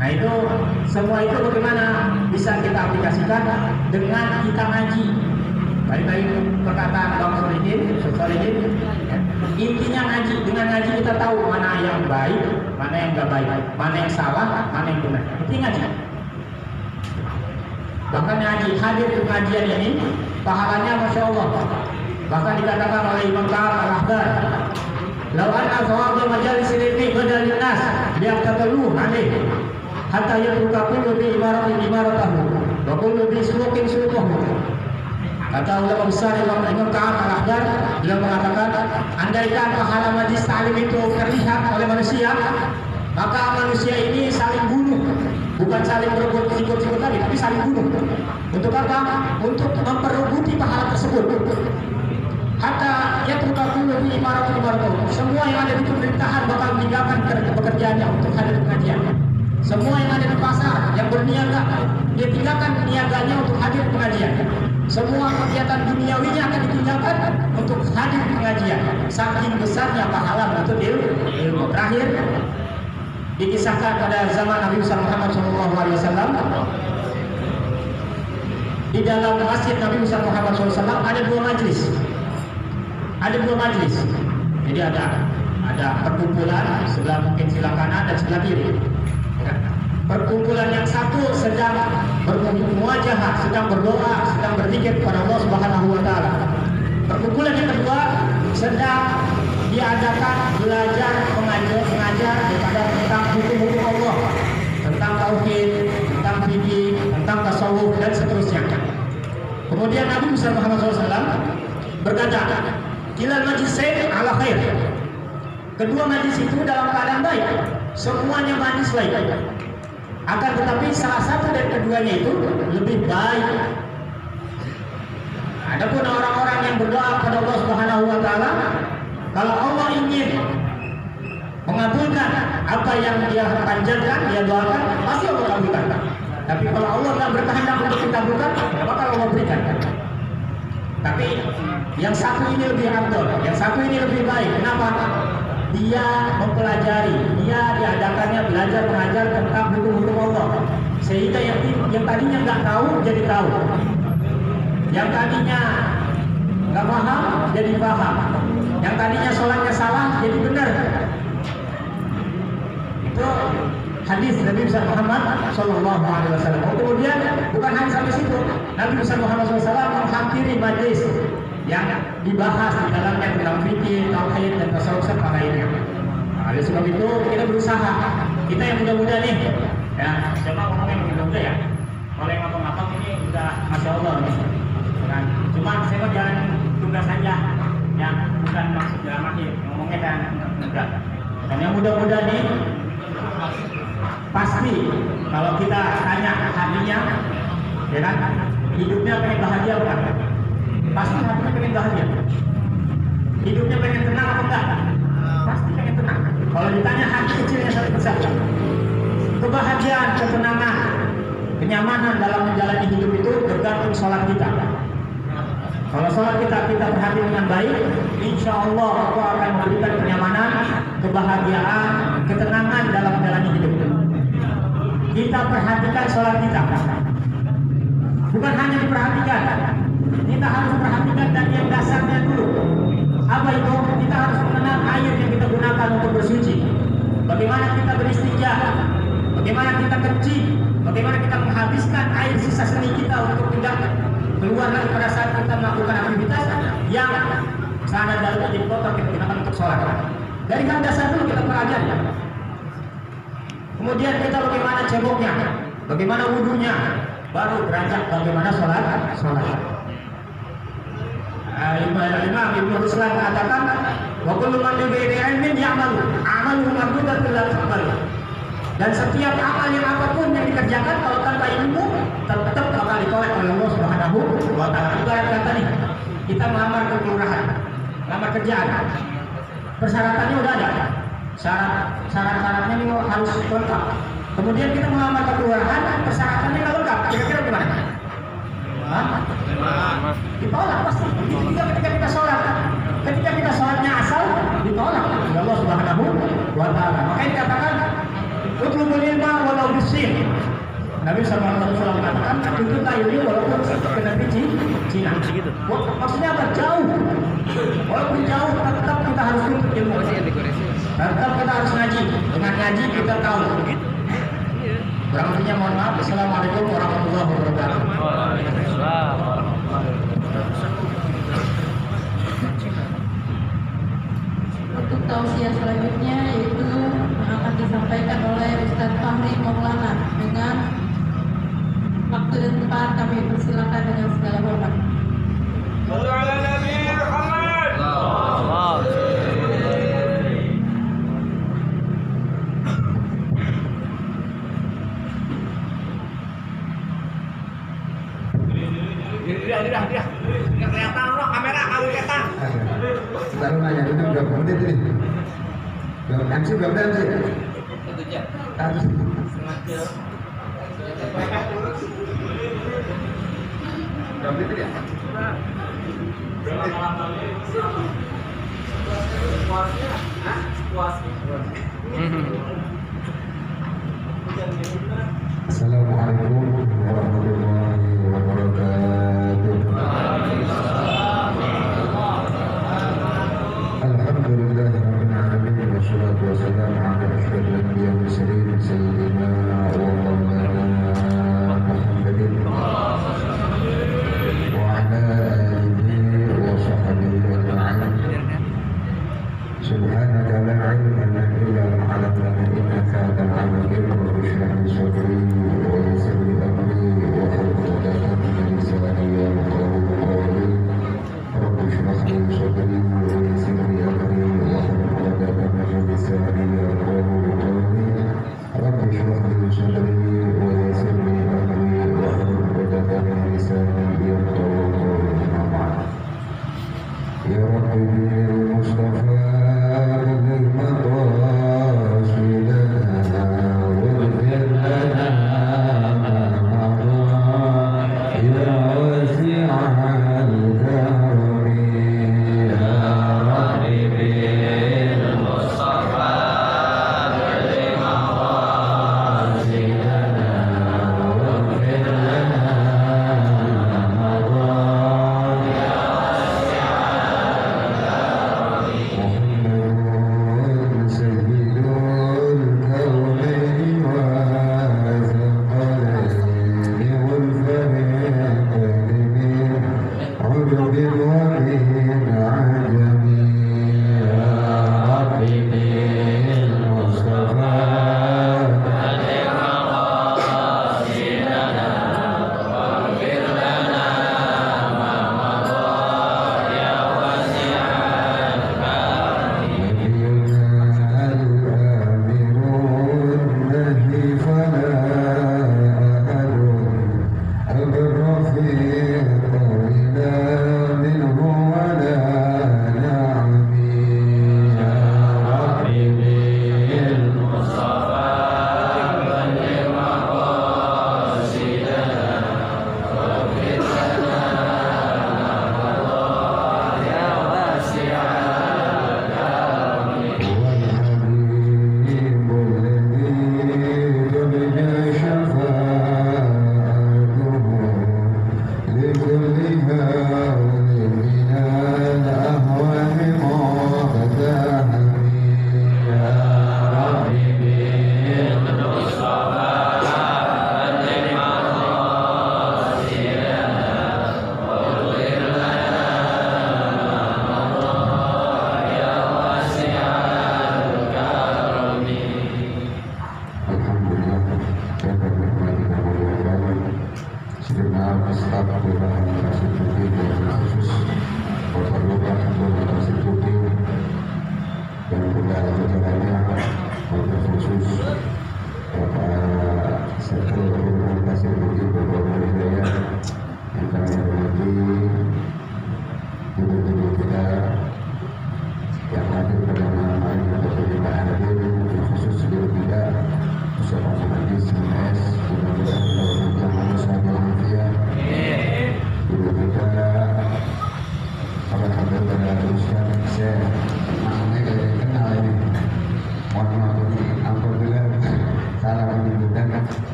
Nah itu semua itu bagaimana bisa kita aplikasikan dengan kita ngaji. Baik-baik perkataan Bang Solihin, intinya ngaji. Dengan ngaji kita tahu mana yang baik, mana yang nggak baik, mana yang salah, mana yang benar. Itu ngaji. Bahkan ngaji hadir di pengajian ini pahalanya masya Allah. Bahkan dikatakan oleh Imam Ka'ab Al-Ahbar, "Lau anna thawaba majalis ilmi badalin nas liaqtatalu alaih hatta yatruka kullu bi imaratahu wa kullu bi suqin suquhu." Kata ulama besar Imam Ka'ab Al-Ahbar, beliau mengatakan, andaikan pahala majlis ta'lim itu terlihat oleh manusia, maka manusia ini saling bunuh, bukan saling berebut sikut-sikut tadi, tapi saling bunuh. Untuk apa? Untuk memperebuti pahala tersebut. Hatta yatruka kullu bi imaratahu. Semua yang ada di pemerintahan bakal meninggalkan pekerjaannya untuk hadir pengajian. Semua yang ada di pasar yang berniaga, dia tinggalkan niaganya untuk hadir pengajian. Semua kegiatan duniawinya akan ditinggalkan untuk hadir di pengajian. Saking besarnya pahala menuntut ilmu. Terakhir dikisahkan pada zaman Nabi Muhammad SAW, di dalam masjid Nabi Muhammad SAW ada dua majlis. Jadi ada perkumpulan sebelah mungkin sebelah kanan dan sebelah kiri. Perkumpulan yang satu sedang bermuajahah, sedang berdoa, sedang berzikir kepada Allah Subhanahu wa taala. Perkumpulan yang kedua sedang diadakan belajar mengajar daripada tentang hukum-hukum Allah, tentang tauhid, tentang fikih, tentang tasawuf dan seterusnya. Kemudian Nabi Muhammad SAW berkata, "Kilal majlisain ala khair." Kedua majlis itu dalam keadaan baik, semuanya majlis baik. Akan tetapi salah satu dari keduanya itu lebih baik. Adapun orang-orang yang berdoa kepada Allah Subhanahu wa taala, kalau Allah ingin mengabulkan apa yang dia panjatkan, dia doakan, pasti Allah kabulkan. Tapi kalau Allah tidak berkehendak untuk dikabulkan, tidak bakal Allah berikan. Tapi yang satu ini lebih afdal, yang satu ini lebih baik. Kenapa? Dia mempelajari, dia diadakannya belajar mengajar tentang hukum-hukum Allah, sehingga yang tadinya nggak tahu jadi tahu, yang tadinya nggak paham jadi paham, yang tadinya sholatnya salah jadi benar. Itu hadis Nabi Muhammad SAW. Kemudian bukan hanya sampai situ, Nabi Muhammad SAW menghampiri majlis yang dibahas di dalamnya tentang fikih, tauhid dan tasawuf serta lainnya. Oleh sebab itu kita berusaha, kita yang muda-muda nih, ya, siapa ngomongnya muda-muda ya? Kalau yang ngapa-ngapa ini udah masya Allah nih. Kan? Cuma saya mau jalan tugas saja, yang bukan maksud dalam akhir ngomongnya kan muda. Dan yang muda-muda nih pasti kalau kita tanya hatinya, ya kan, hidupnya pengen bahagia bukan? Pasti hatinya pengen bahagia. Hidupnya pengen tenang apa enggak? Pasti pengen tenang. Kalau ditanya hati kecilnya satu persatu, kebahagiaan, ketenangan, kenyamanan dalam menjalani hidup itu bergantung sholat kita. Kalau sholat kita perhati dengan baik, insya Allah Allah akan memberikan kenyamanan, kebahagiaan, ketenangan dalam menjalani hidup. Kita perhatikan sholat kita. Bukan hanya diperhatikan, kita harus perhatikan dari yang dasarnya dulu. Apa itu? Kita harus mengenal air yang kita gunakan untuk bersuci. Bagaimana kita beristinja, bagaimana kita kencing, bagaimana kita menghabiskan air sisa seni kita untuk tidak keluar lagi pada saat kita melakukan aktivitas yang sana dalam menjadi kotor kita gunakan untuk sholat. Dari hal dasar dulu kita pelajari. Kemudian kita bagaimana ceboknya, bagaimana wudunya, baru beranjak bagaimana sholat. Imam Ibnu Ruslan mengatakan, wa kullu man bi ilmin ya'malu, amalu mardudatun la tuqbal. Dan setiap amal yang apapun yang dikerjakan kalau tanpa ilmu tetap bakal ditolak oleh Allah Subhanahu wa taala. Ibarat kata nih, kita melamar ke kelurahan, melamar kerjaan. Persyaratannya udah ada. Syarat-syaratnya ini harus lengkap. Kemudian kita melamar ke kelurahan, persyaratannya nggak lengkap. Kira-kira gimana? Ditolak pasti. Itu juga ketika kita sholat. Ketika kita sholatnya asal, ditolak oleh Allah Subhanahu wa taala. Makanya dikatakan utlubul ilma walau bisin. Nabi SAW mengatakan tuntutlah ilmu walaupun kena biji Cina. Maksudnya apa? Jauh. Walaupun jauh tetap kita harus tuntut ilmu. Tetap kita harus ngaji. Dengan ngaji kita tahu. Kurang lebihnya mohon maaf. Assalamualaikum warahmatullahi wabarakatuh. Untuk tausiah selanjutnya yaitu akan disampaikan oleh Ustadz Fahri Maulana. Dengan waktu dan tempat kami persilakan dengan segala hormat. Dia. Nggak kelihatan loh kamera kalau kelihatan. Baru nanya itu berapa menit ini? MC berapa MC? 1 jam. Berapa menit ya? Assalamualaikum warahmatullahi wabarakatuh. Alhamdulillahirabbil alamin wassalatu wassalamu ala asyrofil anbiya'i wal mursalin sayyidina wa maulana Muhammadin wa ala alihi wa sahbihi ajma'in. Subhanaka la ilma lana illa ma 'allamtana innaka antal 'alimul hakim. Rabbi shrah li sadri wa yassir li amri wa hlul 'uqdatam min lisani yafqahu qawli. Rabbi shrah li sadri wa yassir li amri wa hlul 'uqdatam min lisani yafqahu qawli. Rabbi shrah li sadri wa yassir li amri wa hlul 'uqdatam min lisani yafqahu qawli. Ya Rabbi bil Mustafa bil maqasidana waghfir lana ma madha ya wasi'al karami. Ya Rabbi bil Mustafa bil maqasidana waghfir lana ma madha محمد سيد الكونين والثقلين والفريقين من عرب ومن عجم. يا ربي بالمصطفى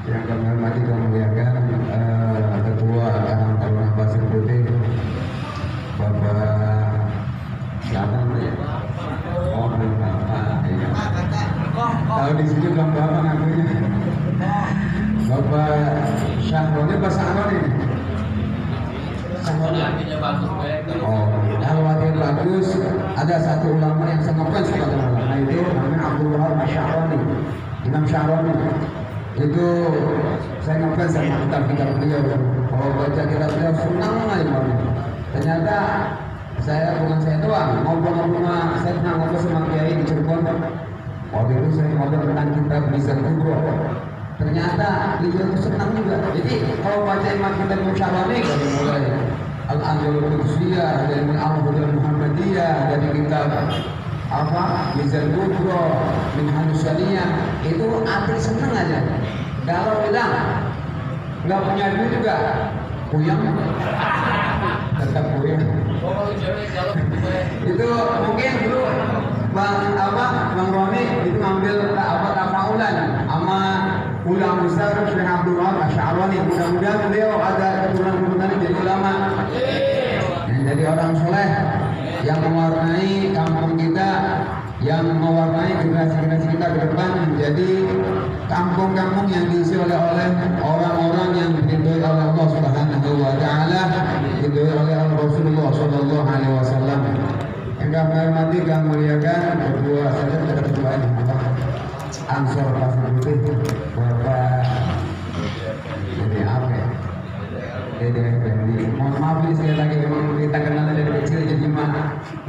yang kami hormati dan muliakan Ketua Karang Taruna Pasir Putih Bapak siapa ya? Oh, Bapak ya. Kalau di sini belum Bapak ngakunya. Bapak Syahroni bahasa apa nih? Oh, kalau wakil bagus ada satu ulama yang sangat fans kepada ulama. Nah itu namanya Abdullah Syahroni, Imam Syahroni. Itu saya ngefans sama kitab-kitab beliau. Kalau baca kitab beliau senang aja malu. Ternyata bukan saya doang, ngobrol-ngobrol sama kiai di Cirebon. Waktu itu saya ngobrol tentang kitab Mizan Kubro. Ternyata beliau itu senang juga. Jadi kalau baca Imam kitab Syahroni dari mulai Al-Anjul Qudsiyah, dari Al-Hudul Muhammadiyah, dari kitab Mizan Kubro, Minhajus Syariah, itu arti seneng aja. Kalau bilang nggak punya duit juga, puyeng, tetap puyeng. Itu mungkin dulu Bang Roni itu ngambil tafaulan sama ulama besar Syekh Abdul Wahab Asy'arani. Mudah-mudahan beliau ada keturunan-keturunan jadi ulama, yang jadi orang soleh yang mewarnai kampung kita, yang mewarnai generasi-generasi kita ke depan menjadi kampung-kampung yang diisi oleh orang-orang yang diridhoi oleh Allah Subhanahu wa taala, diridhoi oleh Rasulullah sallallahu alaihi wasallam. Yang kami hormati, kami muliakan berdua saja kita ketua ini Ansor Pasir Putih, Bapak Dede apa ya? Dede Effendi. Mohon maaf ini sekali lagi, memang kita kenal dari kecil jadi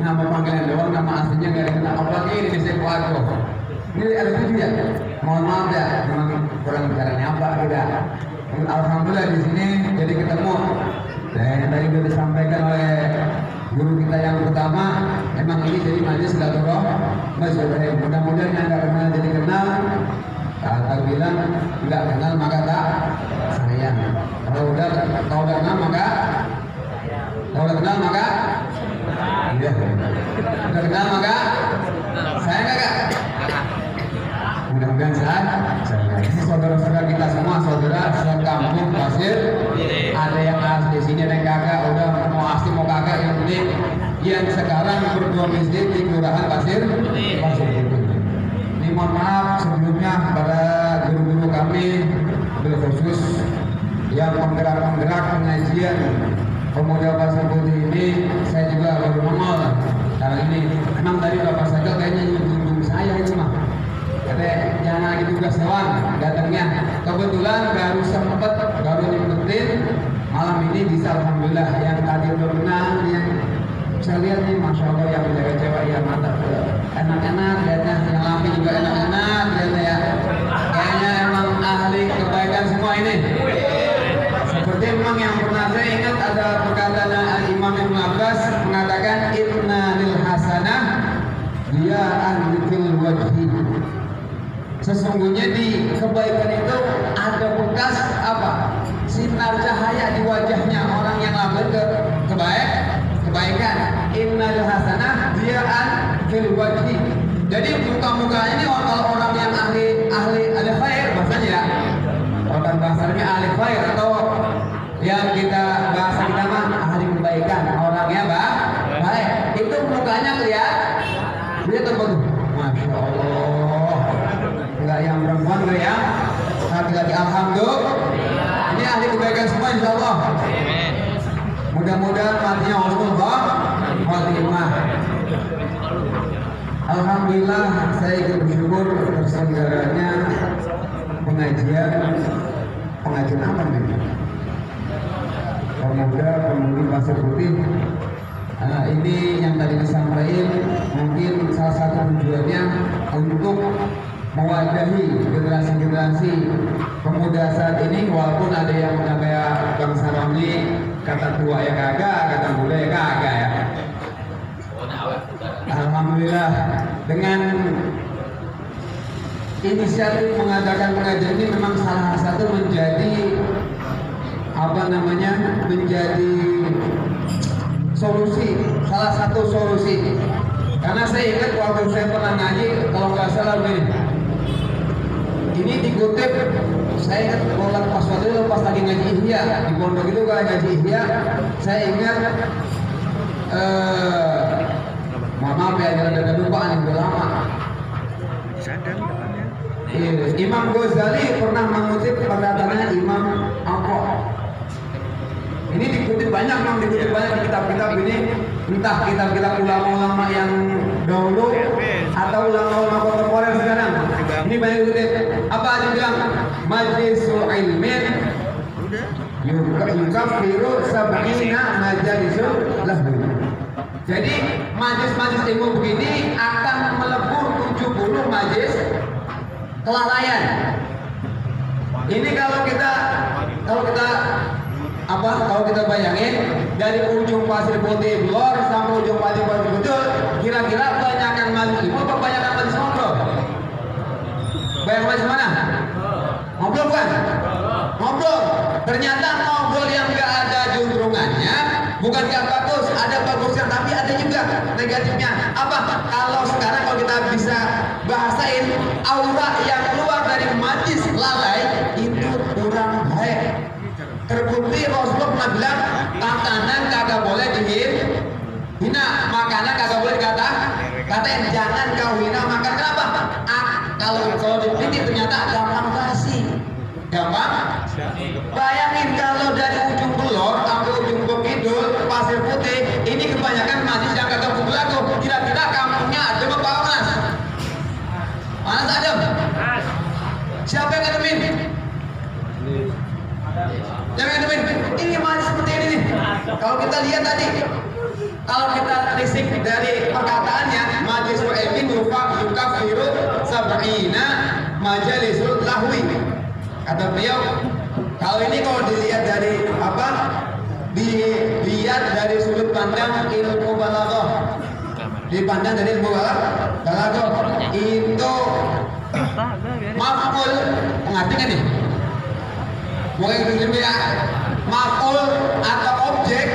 nama panggilan doang, nama aslinya nggak dikenal. Apalagi ini di Sekuago. Ini ada 7 ya. Mohon maaf ya, memang kurang bicaranya apa kita. Alhamdulillah di sini jadi ketemu. Dan yang tadi sudah disampaikan oleh guru kita yang pertama, memang ini jadi majelis silaturahmi. Mudah-mudahan yang nggak kenal jadi kenal. Kata bilang nggak kenal maka tak sayang. Kalau udah kenal maka iya. Udah kenal maka sayang nggak? Mudah-mudahan saya saudara-saudara kita semua, saudara sekampung Pasir, ada yang asli di sini, ada yang kakak, udah mau asli mau kakak, yang penting yang sekarang berdomisili di Kelurahan Pasir Putih. Ini mohon maaf sebelumnya kepada guru-guru kami, khusus yang penggerak pengajian pemuda Pasir Putih ini, saya juga baru nongol. Karena ini memang tadi Bapak Sagel kayaknya nyinggung saya itu mah. Katanya jangan lagi tugas doang datangnya. Kebetulan baru nyempetin malam ini bisa, alhamdulillah. Yang tadi berenang, yang saya lihat nih, masya Allah, yang menjaga cewek yang mantap, enak-enak lihatnya, yang lampi juga enak-enak lihatnya ya. Kayaknya emang ahli kebaikan semua ini. Seperti memang yang pernah saya ingat ada perkataan Imam Ibnu Abbas mengatakan inna lil hasanah dia anfil wajhi. Sesungguhnya di kebaikan itu ada bekas apa? Sinar cahaya di wajahnya orang yang labir kebaikan. Innal hasanah dia'an fil wajhi. Jadi muka-mukanya ini orang yang ahli khair bahasanya ya. Orang bahasanya ahli khair atau yang kita bahasa kita mah ahli kebaikan, orangnya baik. Itu mukanya lihat apa tuh? Masya Allah. Enggak yang perempuan, enggak yang laki-laki. Alhamdulillah. Ini ahli kebaikan semua insya Allah. Mudah-mudahan matinya husnul khotimah. Alhamdulillah saya ikut bersyukur terselenggaranya pengajian apa nih? Pemudi Pasir Putih. Ini yang tadi disampaikan mungkin salah satu tujuannya untuk mewadahi generasi-generasi pemuda saat ini, walaupun ada yang udah kayak Bang Saroni, kata tua ya kagak, kata muda ya kagak ya. Alhamdulillah dengan inisiatif mengadakan pengajian ini memang salah satu menjadi menjadi solusi, salah satu solusi. Karena saya ingat waktu saya pernah ngaji, kalau nggak salah begini, ini dikutip, saya ingat pas lagi ngaji Ihya di pondok itu, kalau ngaji Ihya, saya ingat maaf ya, ada lupa nih, udah lama. Imam Ghazali pernah mengutip perkataannya Imam Abu. Ini dikutip banyak, di kitab-kitab ini, entah kitab-kitab ulama-ulama yang dahulu atau ulama-ulama kontemporer sekarang. Ini banyak dikutip. Apa aja bilang? Majlisul ilmin yukaffiru sab'ina majalisul lahu. Jadi majlis-majlis ilmu begini akan melebur 70 majlis kelalaian. Ini kalau kita bayangin dari ujung Pasir Putih Blor sampai ujung Pasir Putih Betul, kira-kira banyakan majlis ilmu atau banyakan majlis ngobrol? Banyak majlis mana? Ngobrol kan? ngobrol. Ternyata ngobrol yang nggak ada juntrungannya bukan nggak bagus, ada bagusnya tapi ada juga negatifnya. Apa? Kalau sekarang kalau kita bisa bahasain, aura yang keluar dari majlis lalai itu kurang baik. Terbukti Rasulullah pernah bilang makanan kagak boleh dihina, makanan kagak boleh katain jangan kau hina makan. Kenapa? Kalau dipilih ternyata gampang basi, gampang. Bayangin kalau dari ujung Kulon sampai ujung Kidul Pasir Putih ini kebanyakan majlis yang kagak kumpul aku. Kira-kira kampungnya adem apa panas? Panas adem? Siapa yang ngademin? Jangan ngademin. Ini majlis seperti ini nih. Kalau kita lihat tadi, kalau kita risik dari perkataannya, majlisul ilmi yukafiru sab'ina majalisul lahwi. Kata beliau, kalau ini kalau dilihat dari apa? Dilihat dari sudut pandang ilmu balaghah. Dipandang dari ilmu balaghah itu maf'ul, ngerti kan nih? Mungkin begini ya, maf'ul atau objek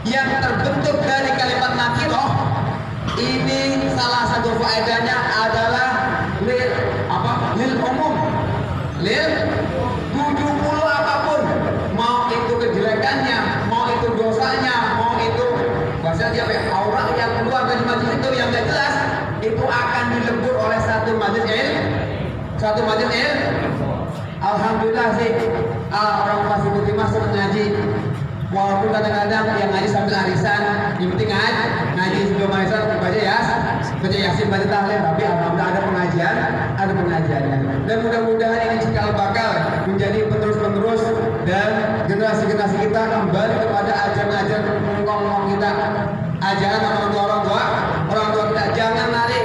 yang terbentuk dari kalimat nakirah ini salah satu faedahnya adalah lil umum, lil 70 apapun, mau itu kejelekannya, mau itu dosanya, mau itu bahasa dia aura yang keluar dari majlis itu yang tidak jelas, itu akan dilebur oleh satu majlis ilmu. Alhamdulillah sih orang Pasir Putih mas senang ngaji. Walaupun kadang-kadang yang ngaji sambil arisan, yang penting ngaji sebelum arisan baca yasin, baca tahlil, tapi alhamdulillah ada pengajiannya. Dan mudah-mudahan ini cikal bakal menjadi penerus-penerus dan generasi-generasi kita kembali kepada ajaran ngomong kita, ajaran orang tua kita. Jangan lari,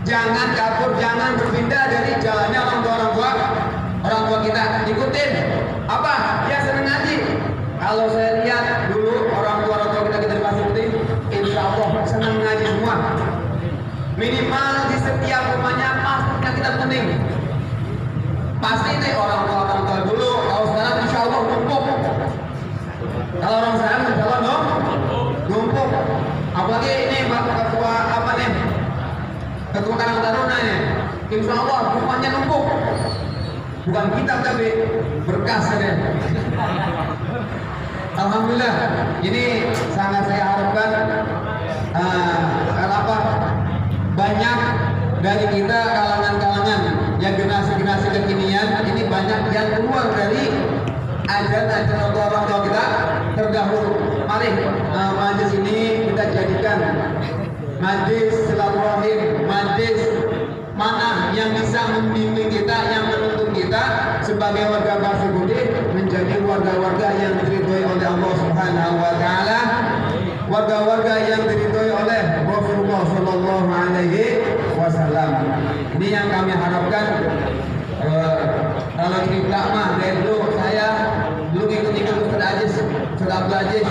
jangan kabur, jangan berpindah dari jalannya orang tua kita. Ikutin apa? Ya senang ngaji. Kalau saya lihat dulu orang tua kita di Pasir Putih, insya Allah senang ngaji semua. Minimal di setiap rumahnya pastinya kita kuning. Pasti nih orang tua dulu. Kalau sekarang insya Allah numpuk. Kalau orang sekarang insya Allah numpuk. Apalagi ini ketua apa nih? Ketua Karang Taruna nih. Insya Allah rumahnya numpuk. Bukan kita tapi berkas ya. Alhamdulillah, ini sangat saya harapkan apa banyak dari kita kalangan-kalangan yang generasi kekinian ini banyak yang keluar dari ajaran orang tua kita terdahulu. Mari majlis ini kita jadikan majlis silaturahim, majlis mana yang bisa membimbing kita, yang menuntun kita sebagai warga Pasir Putih menjadi warga-warga yang diridhoi oleh Allah Subhanahu wa taala, warga-warga yang diridhoi oleh Rasulullah sallallahu alaihi wasallam. Ini yang kami harapkan. Kalau cerita mah dari dulu saya ikut Ustaz Abdul Aziz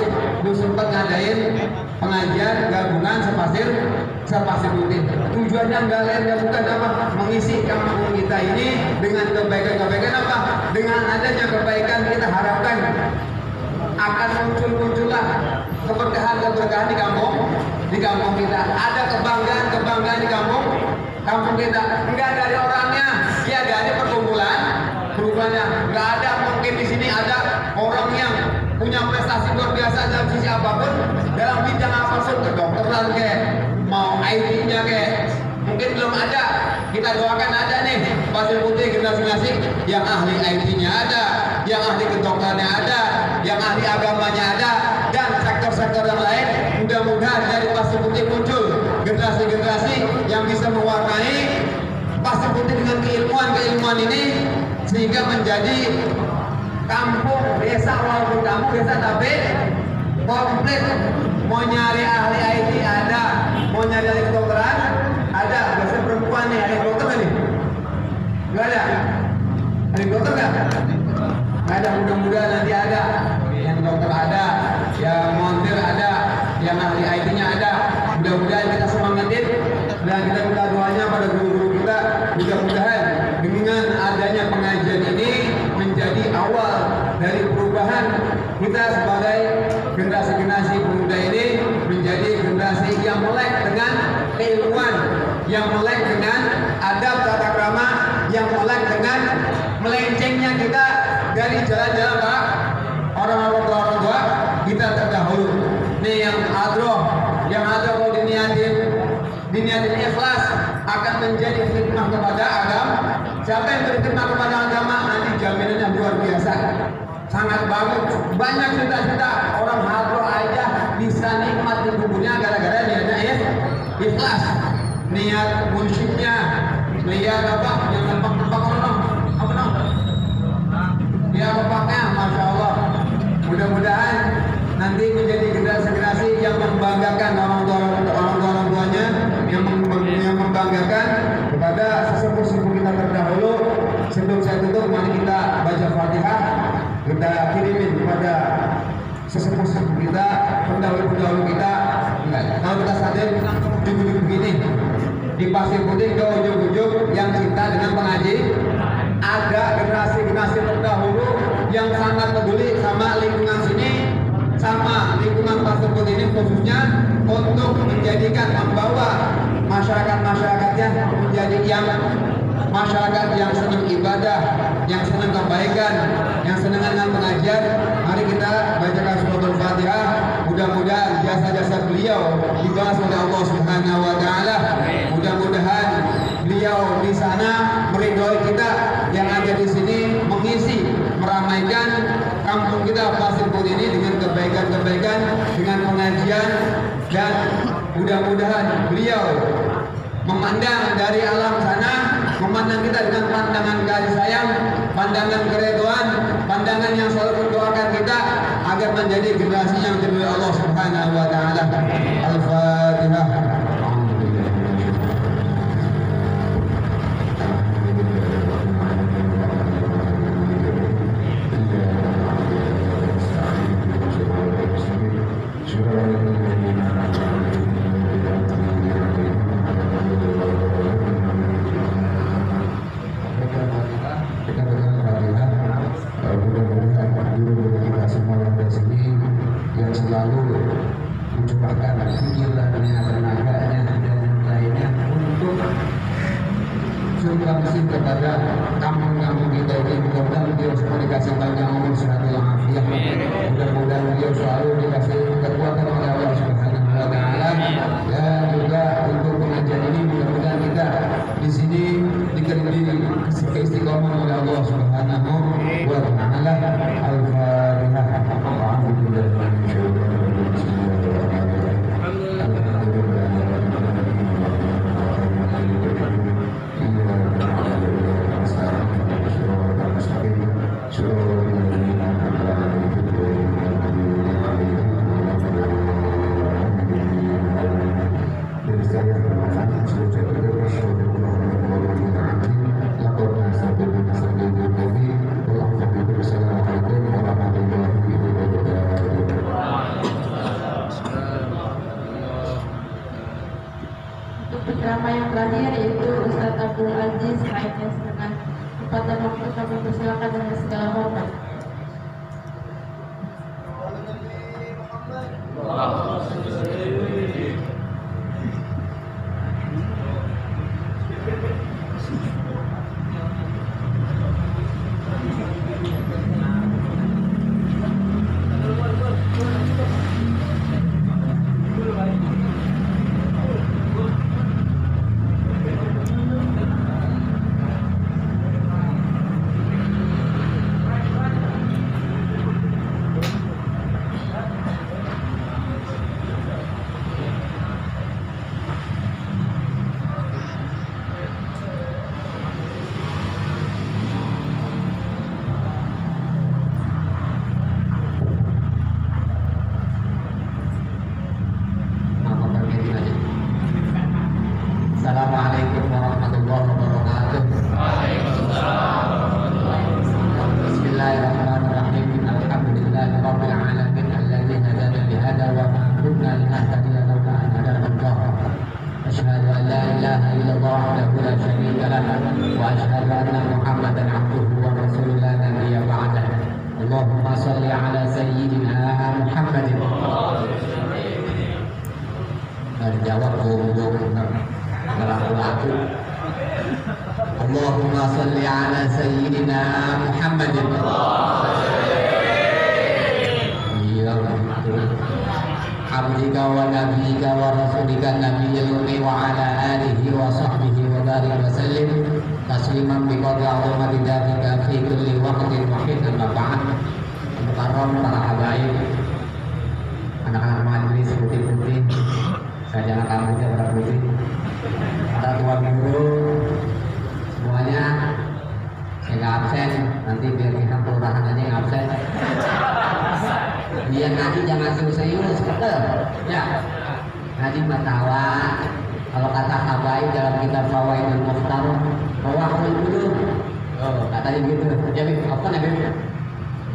dulu sempat ngadain pengajian gabungan sepasir Putih. Tujuannya nggak lain nggak bukan apa, mengisi kampung kita ini dengan kebaikan apa? Dengan adanya kebaikan kita harapkan akan muncullah keberkahan di kampung kita. Ada kebanggaan di kampung kita. Enggak dari orangnya, ya dari perkumpulannya. Enggak ada mungkin di sini ada orang yang punya prestasi luar biasa dalam sisi apapun, dalam bidang apapun, kedokteran kayak mau IT-nya kayak mungkin belum ada. Kita doakan ada nih Pasir Putih generasi yang ahli IT-nya ada, yang ahli kedokterannya ada, yang ahli agamanya ada, dan sektor-sektor yang lain. Mudah-mudahan dari Pasir Putih muncul generasi-generasi yang bisa mewarnai Pasir Putih dengan keilmuan ini sehingga menjadi kampung desa, walaupun kampung desa tapi komplit. Mau nyari ahli IT ada, mau nyari ahli kedokteran ada. Biasanya perempuan nih, ahli dokter nih nggak ada, ahli dokter nggak ada. Mudah-mudahan nanti ada yang dokter ada, yang montir ada, yang ahli IT-nya ada. Mudah-mudahan kita semangatin dan kita minta doanya pada guru-guru kita. Mudah-mudahan dengan adanya pengajian ini menjadi awal dari perubahan kita sebagai generasi-generasi pemuda ini menjadi generasi yang melek dengan keilmuan, yang melek dengan adab tata krama, yang melek dengan melencengnya kita dari jalan-jalan Pak orang tua kita terdahulu. Nih yang adroh kalau diniatin ikhlas akan menjadi khidmah kepada agama. Siapa yang berkhidmah kepada agama nanti jaminannya luar biasa, sangat bagus. Banyak cerita-cerita orang hadroh aja bisa nikmat di kuburnya gara-gara niatnya ikhlas, niat munsyidnya, niat apa yang nampak orang dia bapaknya, masya Allah. Mudah-mudahan nanti menjadi generasi yang membanggakan orang tuanya, yang membanggakan kepada sesepuh-sesepuh kita terdahulu. Sebelum saya tutup, mari kita baca Fatihah, kita kirimin kepada sesepuh-sesepuh kita, pendahulu kita. Kalau kita sadar ujung-ujung begini di Pasir Putih ke ujung-ujung yang cinta dengan pengaji, ada generasi terdahulu yang sangat peduli sama lingkungan sini, sama lingkungan Pasir Putih ini khususnya, untuk menjadikan, membawa masyarakatnya menjadi masyarakat yang senang ibadah, yang senang kebaikan, yang senang dengan pengajian. Mari kita bacakan suratul Fatihah. Mudah-mudahan jasa-jasa beliau dibalas oleh Allah Subhanahu wa taala. Mudah-mudahan beliau di sana meridhoi kita yang ada di sini, mengisi, meramaikan kampung kita Pasir Putih ini dengan kebaikan-kebaikan, dengan pengajian, dan mudah-mudahan beliau memandang dari alam sana, memandang kita dengan pandangan kasih sayang, pandangan keridhaan, pandangan yang selalu mendoakan kita agar menjadi generasi yang diridhoi Allah Subhanahu wa taala. Al-Fatihah. Kepada kampung-kampung kita ini, mudah-mudahan beliau semua dikasih panjang umur, sehat walafiat. Mudah-mudahan beliau selalu dikasih kekuatan oleh Allah Subhanahu wa taala. Dan juga untuk pengajian ini mudah-mudahan kita di sini diberi keistiqomah oleh Allah Subhanahu wa taala. Al-Fatihah. Penceramah yang terakhir yaitu Ustadz Abdul Aziz HMS, dengan kesempatan waktu kami persilakan dengan segala hormat. Assalamualaikum warahmatullahi wabarakatuh. Bismillahirrahmanirrahim. Alhamdulillahirabbil alamin alladzi hadana li hada wa ma kunna linahtadiya laula an hadana Allah. Asyhadu an la ilaha illallah wahdahu la syarika lah wa asyhadu anna Muhammadan abduhu wa rasuluhu la nabiyya ba'dahu. Allahumma sholli ala sayyidina Muhammadin. Dari jawab goblok laku-laku. Allahumma sholli ala sayyidina Muhammadin. Iya betul. Abdika wa nabiyika wa rasulika nabiyil ummi wa ala alihi wa sahbihi wa barik wa sallim tasliman bi qadri azamati dzatika fi kulli waqtin wa hin amma ba'd. Mukarram para habaib, anak-anak majelis putih-putih, sarjana kampusnya pada putih, para tuan guru semuanya, saya nggak absen, nanti biar kita kelurahan aja yang absen. Dia ngaji jangan serius-serius, betul? Ya, ngaji matawa. Kalau kata habaib dalam kitab Fawaidul Mukhtar, rawahul wudu. Oh, katanya gitu. Jadi apa nih?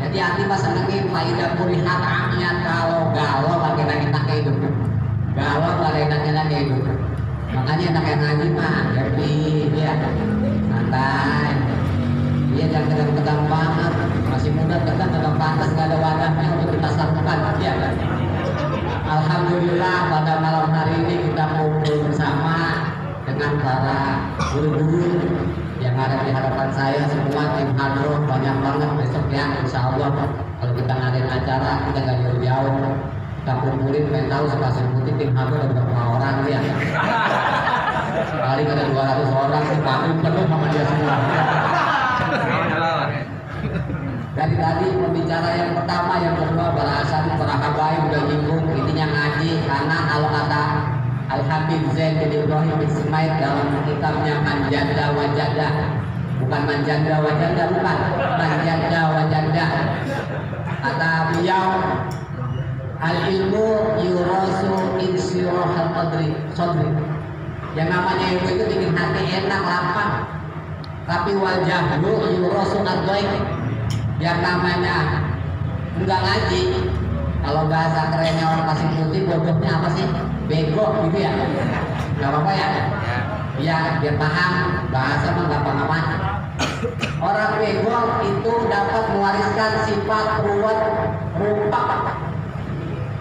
Jadi hati pas senengin faidah purihat amiat kalau galau pakai enak hidup. Galau pakai enak hidup. Makanya enak yang ngaji mah happy ya. Santai. Dia jangan tegang-tegang banget. Masih muda tegang pantas nggak ada wadahnya untuk kita satukan ya. Alhamdulillah pada malam hari ini kita kumpul bersama dengan para guru-guru yang ada di hadapan saya semua, tim hadroh banyak banget besok ya, insya Allah kalau kita ngadain acara kita gak jauh-jauh, kita kumpulin pengen tahu Stasiun Putih tim hadroh ada berapa orang ya. Paling ada 200 orang sih, panggung penuh sama dia semua. Dari tadi pembicara yang pertama, yang kedua, barasan para habaib udah nyinggung intinya ngaji, karena kalau kata Al-Habib Zain bin Ibrahim bin Ismail dalam kitabnya Manjanda Wajanda, bukan Manjanda Wajanda, bukan Manjanda Wajanda, kata beliau al-ilmu yurasu insirah al-qadri sodri, yang namanya ilmu itu bikin hati enak, lapang, tapi wajah lu yurasu ad-daik, yang namanya enggak ngaji, kalau bahasa kerennya orang Pasir Putih bodohnya apa sih? Bego gitu ya. Gak apa-apa ya? Ya biar paham, bahasa mah gampang amat. Orang bego itu dapat mewariskan sifat ruwet, rumpak.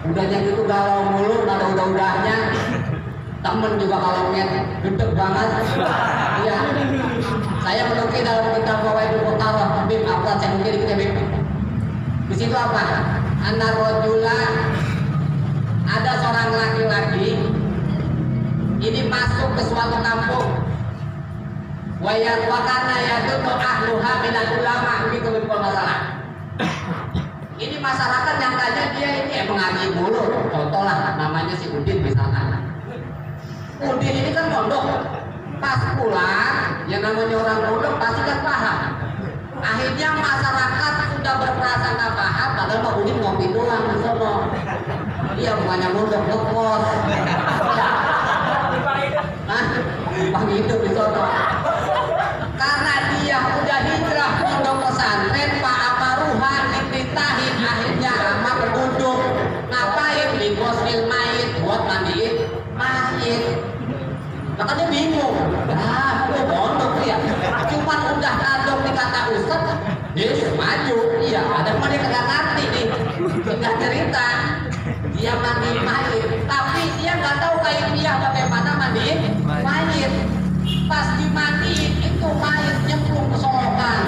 Udahnya gitu galau mulu, gak ada udah-udahnya. Temen juga kalau ngeliat gede banget. Iya. Saya menukil dalam kitab Fawaidul Mukhtar, Habib Afdal, saya mungkin dikit ya Bib. Di situ apa? Anar rojula, ada seorang laki-laki ini masuk ke suatu kampung. Wakana yadullu ahluha minal ulama, begitu masalah. Ini masyarakat yang tanya dia ini emang ngaji mulu. Contoh lah namanya si Udin misalnya. Udin ini kan pondok. Pas pulang, yang namanya orang pondok pasti kan paham. Akhirnya masyarakat sudah berprasangka paham, padahal Pak Udin ngopi doang di sono. Dia bukannya mondok ngekos. Bang hidup di sono. Karena dia udah hijrah pondok pesantren, Pak Amaruhan diperintahin, akhirnya ama berundung. Ngapain di gosil mayit buat mandiin mayit? Makanya bingung. Gue pondok dia. Cuman udah kadok dikata Ustaz, dia maju. Iya, ada mana dia kagak ngerti nih. Singkat cerita, dia mandi mayit, tapi dia nggak tahu kayak dia bagaimana mandiin mayit. Pas dimandiin itu mayit nyemplung ke solokan.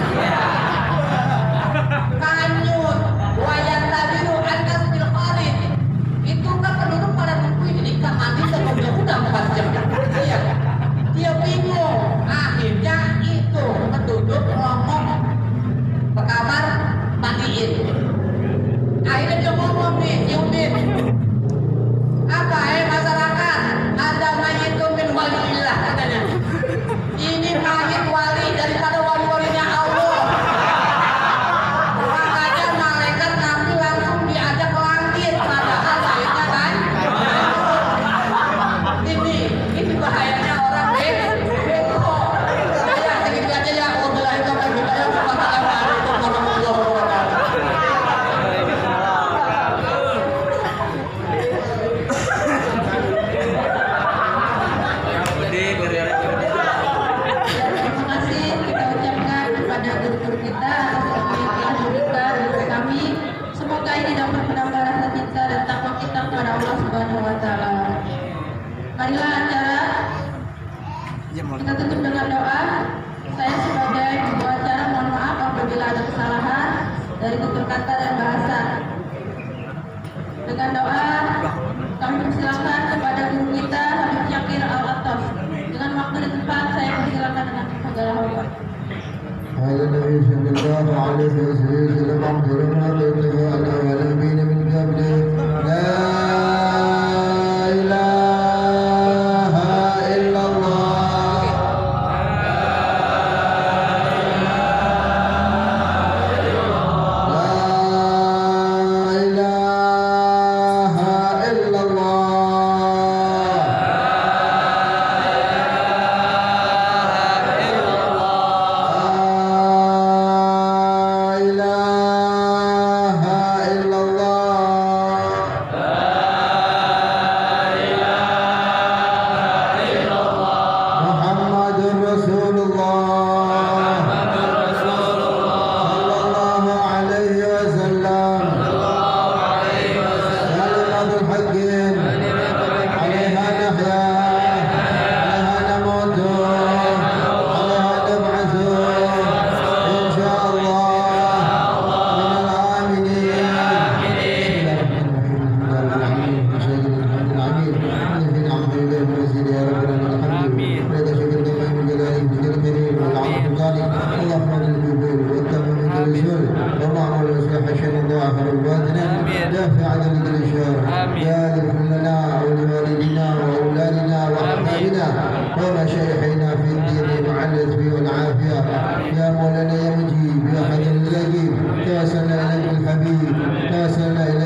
Kanyut, wayan tabiru atas bil kharid. Itu kan penduduk pada nungguin ini kan mandi udah 4 jam. Iya. Dia bingung. Akhirnya itu penduduk ngomong ke kamar mandiin. Akhirnya dia ngomong nih, Yudin, apa masyarakat, ada mayitun min walillah katanya. Ini mayit wali daripada wali-walinya Allah. Makanya malaikat nabi langsung diajak ke langit, padahal mayitnya kan. Ini bahayanya orang bego. Ya segitu aja ya. Wabillahi taufiq wal hidayah. Wassalamualaikum warahmatullahi wabarakatuh. dari tutur kata dan bahasa. Dengan doa, kami persilakan kepada guru kita Habib Syakir Al-Attas. Dengan waktu dan tempat saya persilakan dengan segala hormat. هذا النبي صلى الله عليه وسلم أخبرنا بالاتفاق على نبينا من قبله لا إله إلا الله لا إله إلا ومشايخنا في الدين مع العلم والعافية يا مولانا يا مجيب يا خير الرجيم توسلنا إليك الحبيب توسلنا إليك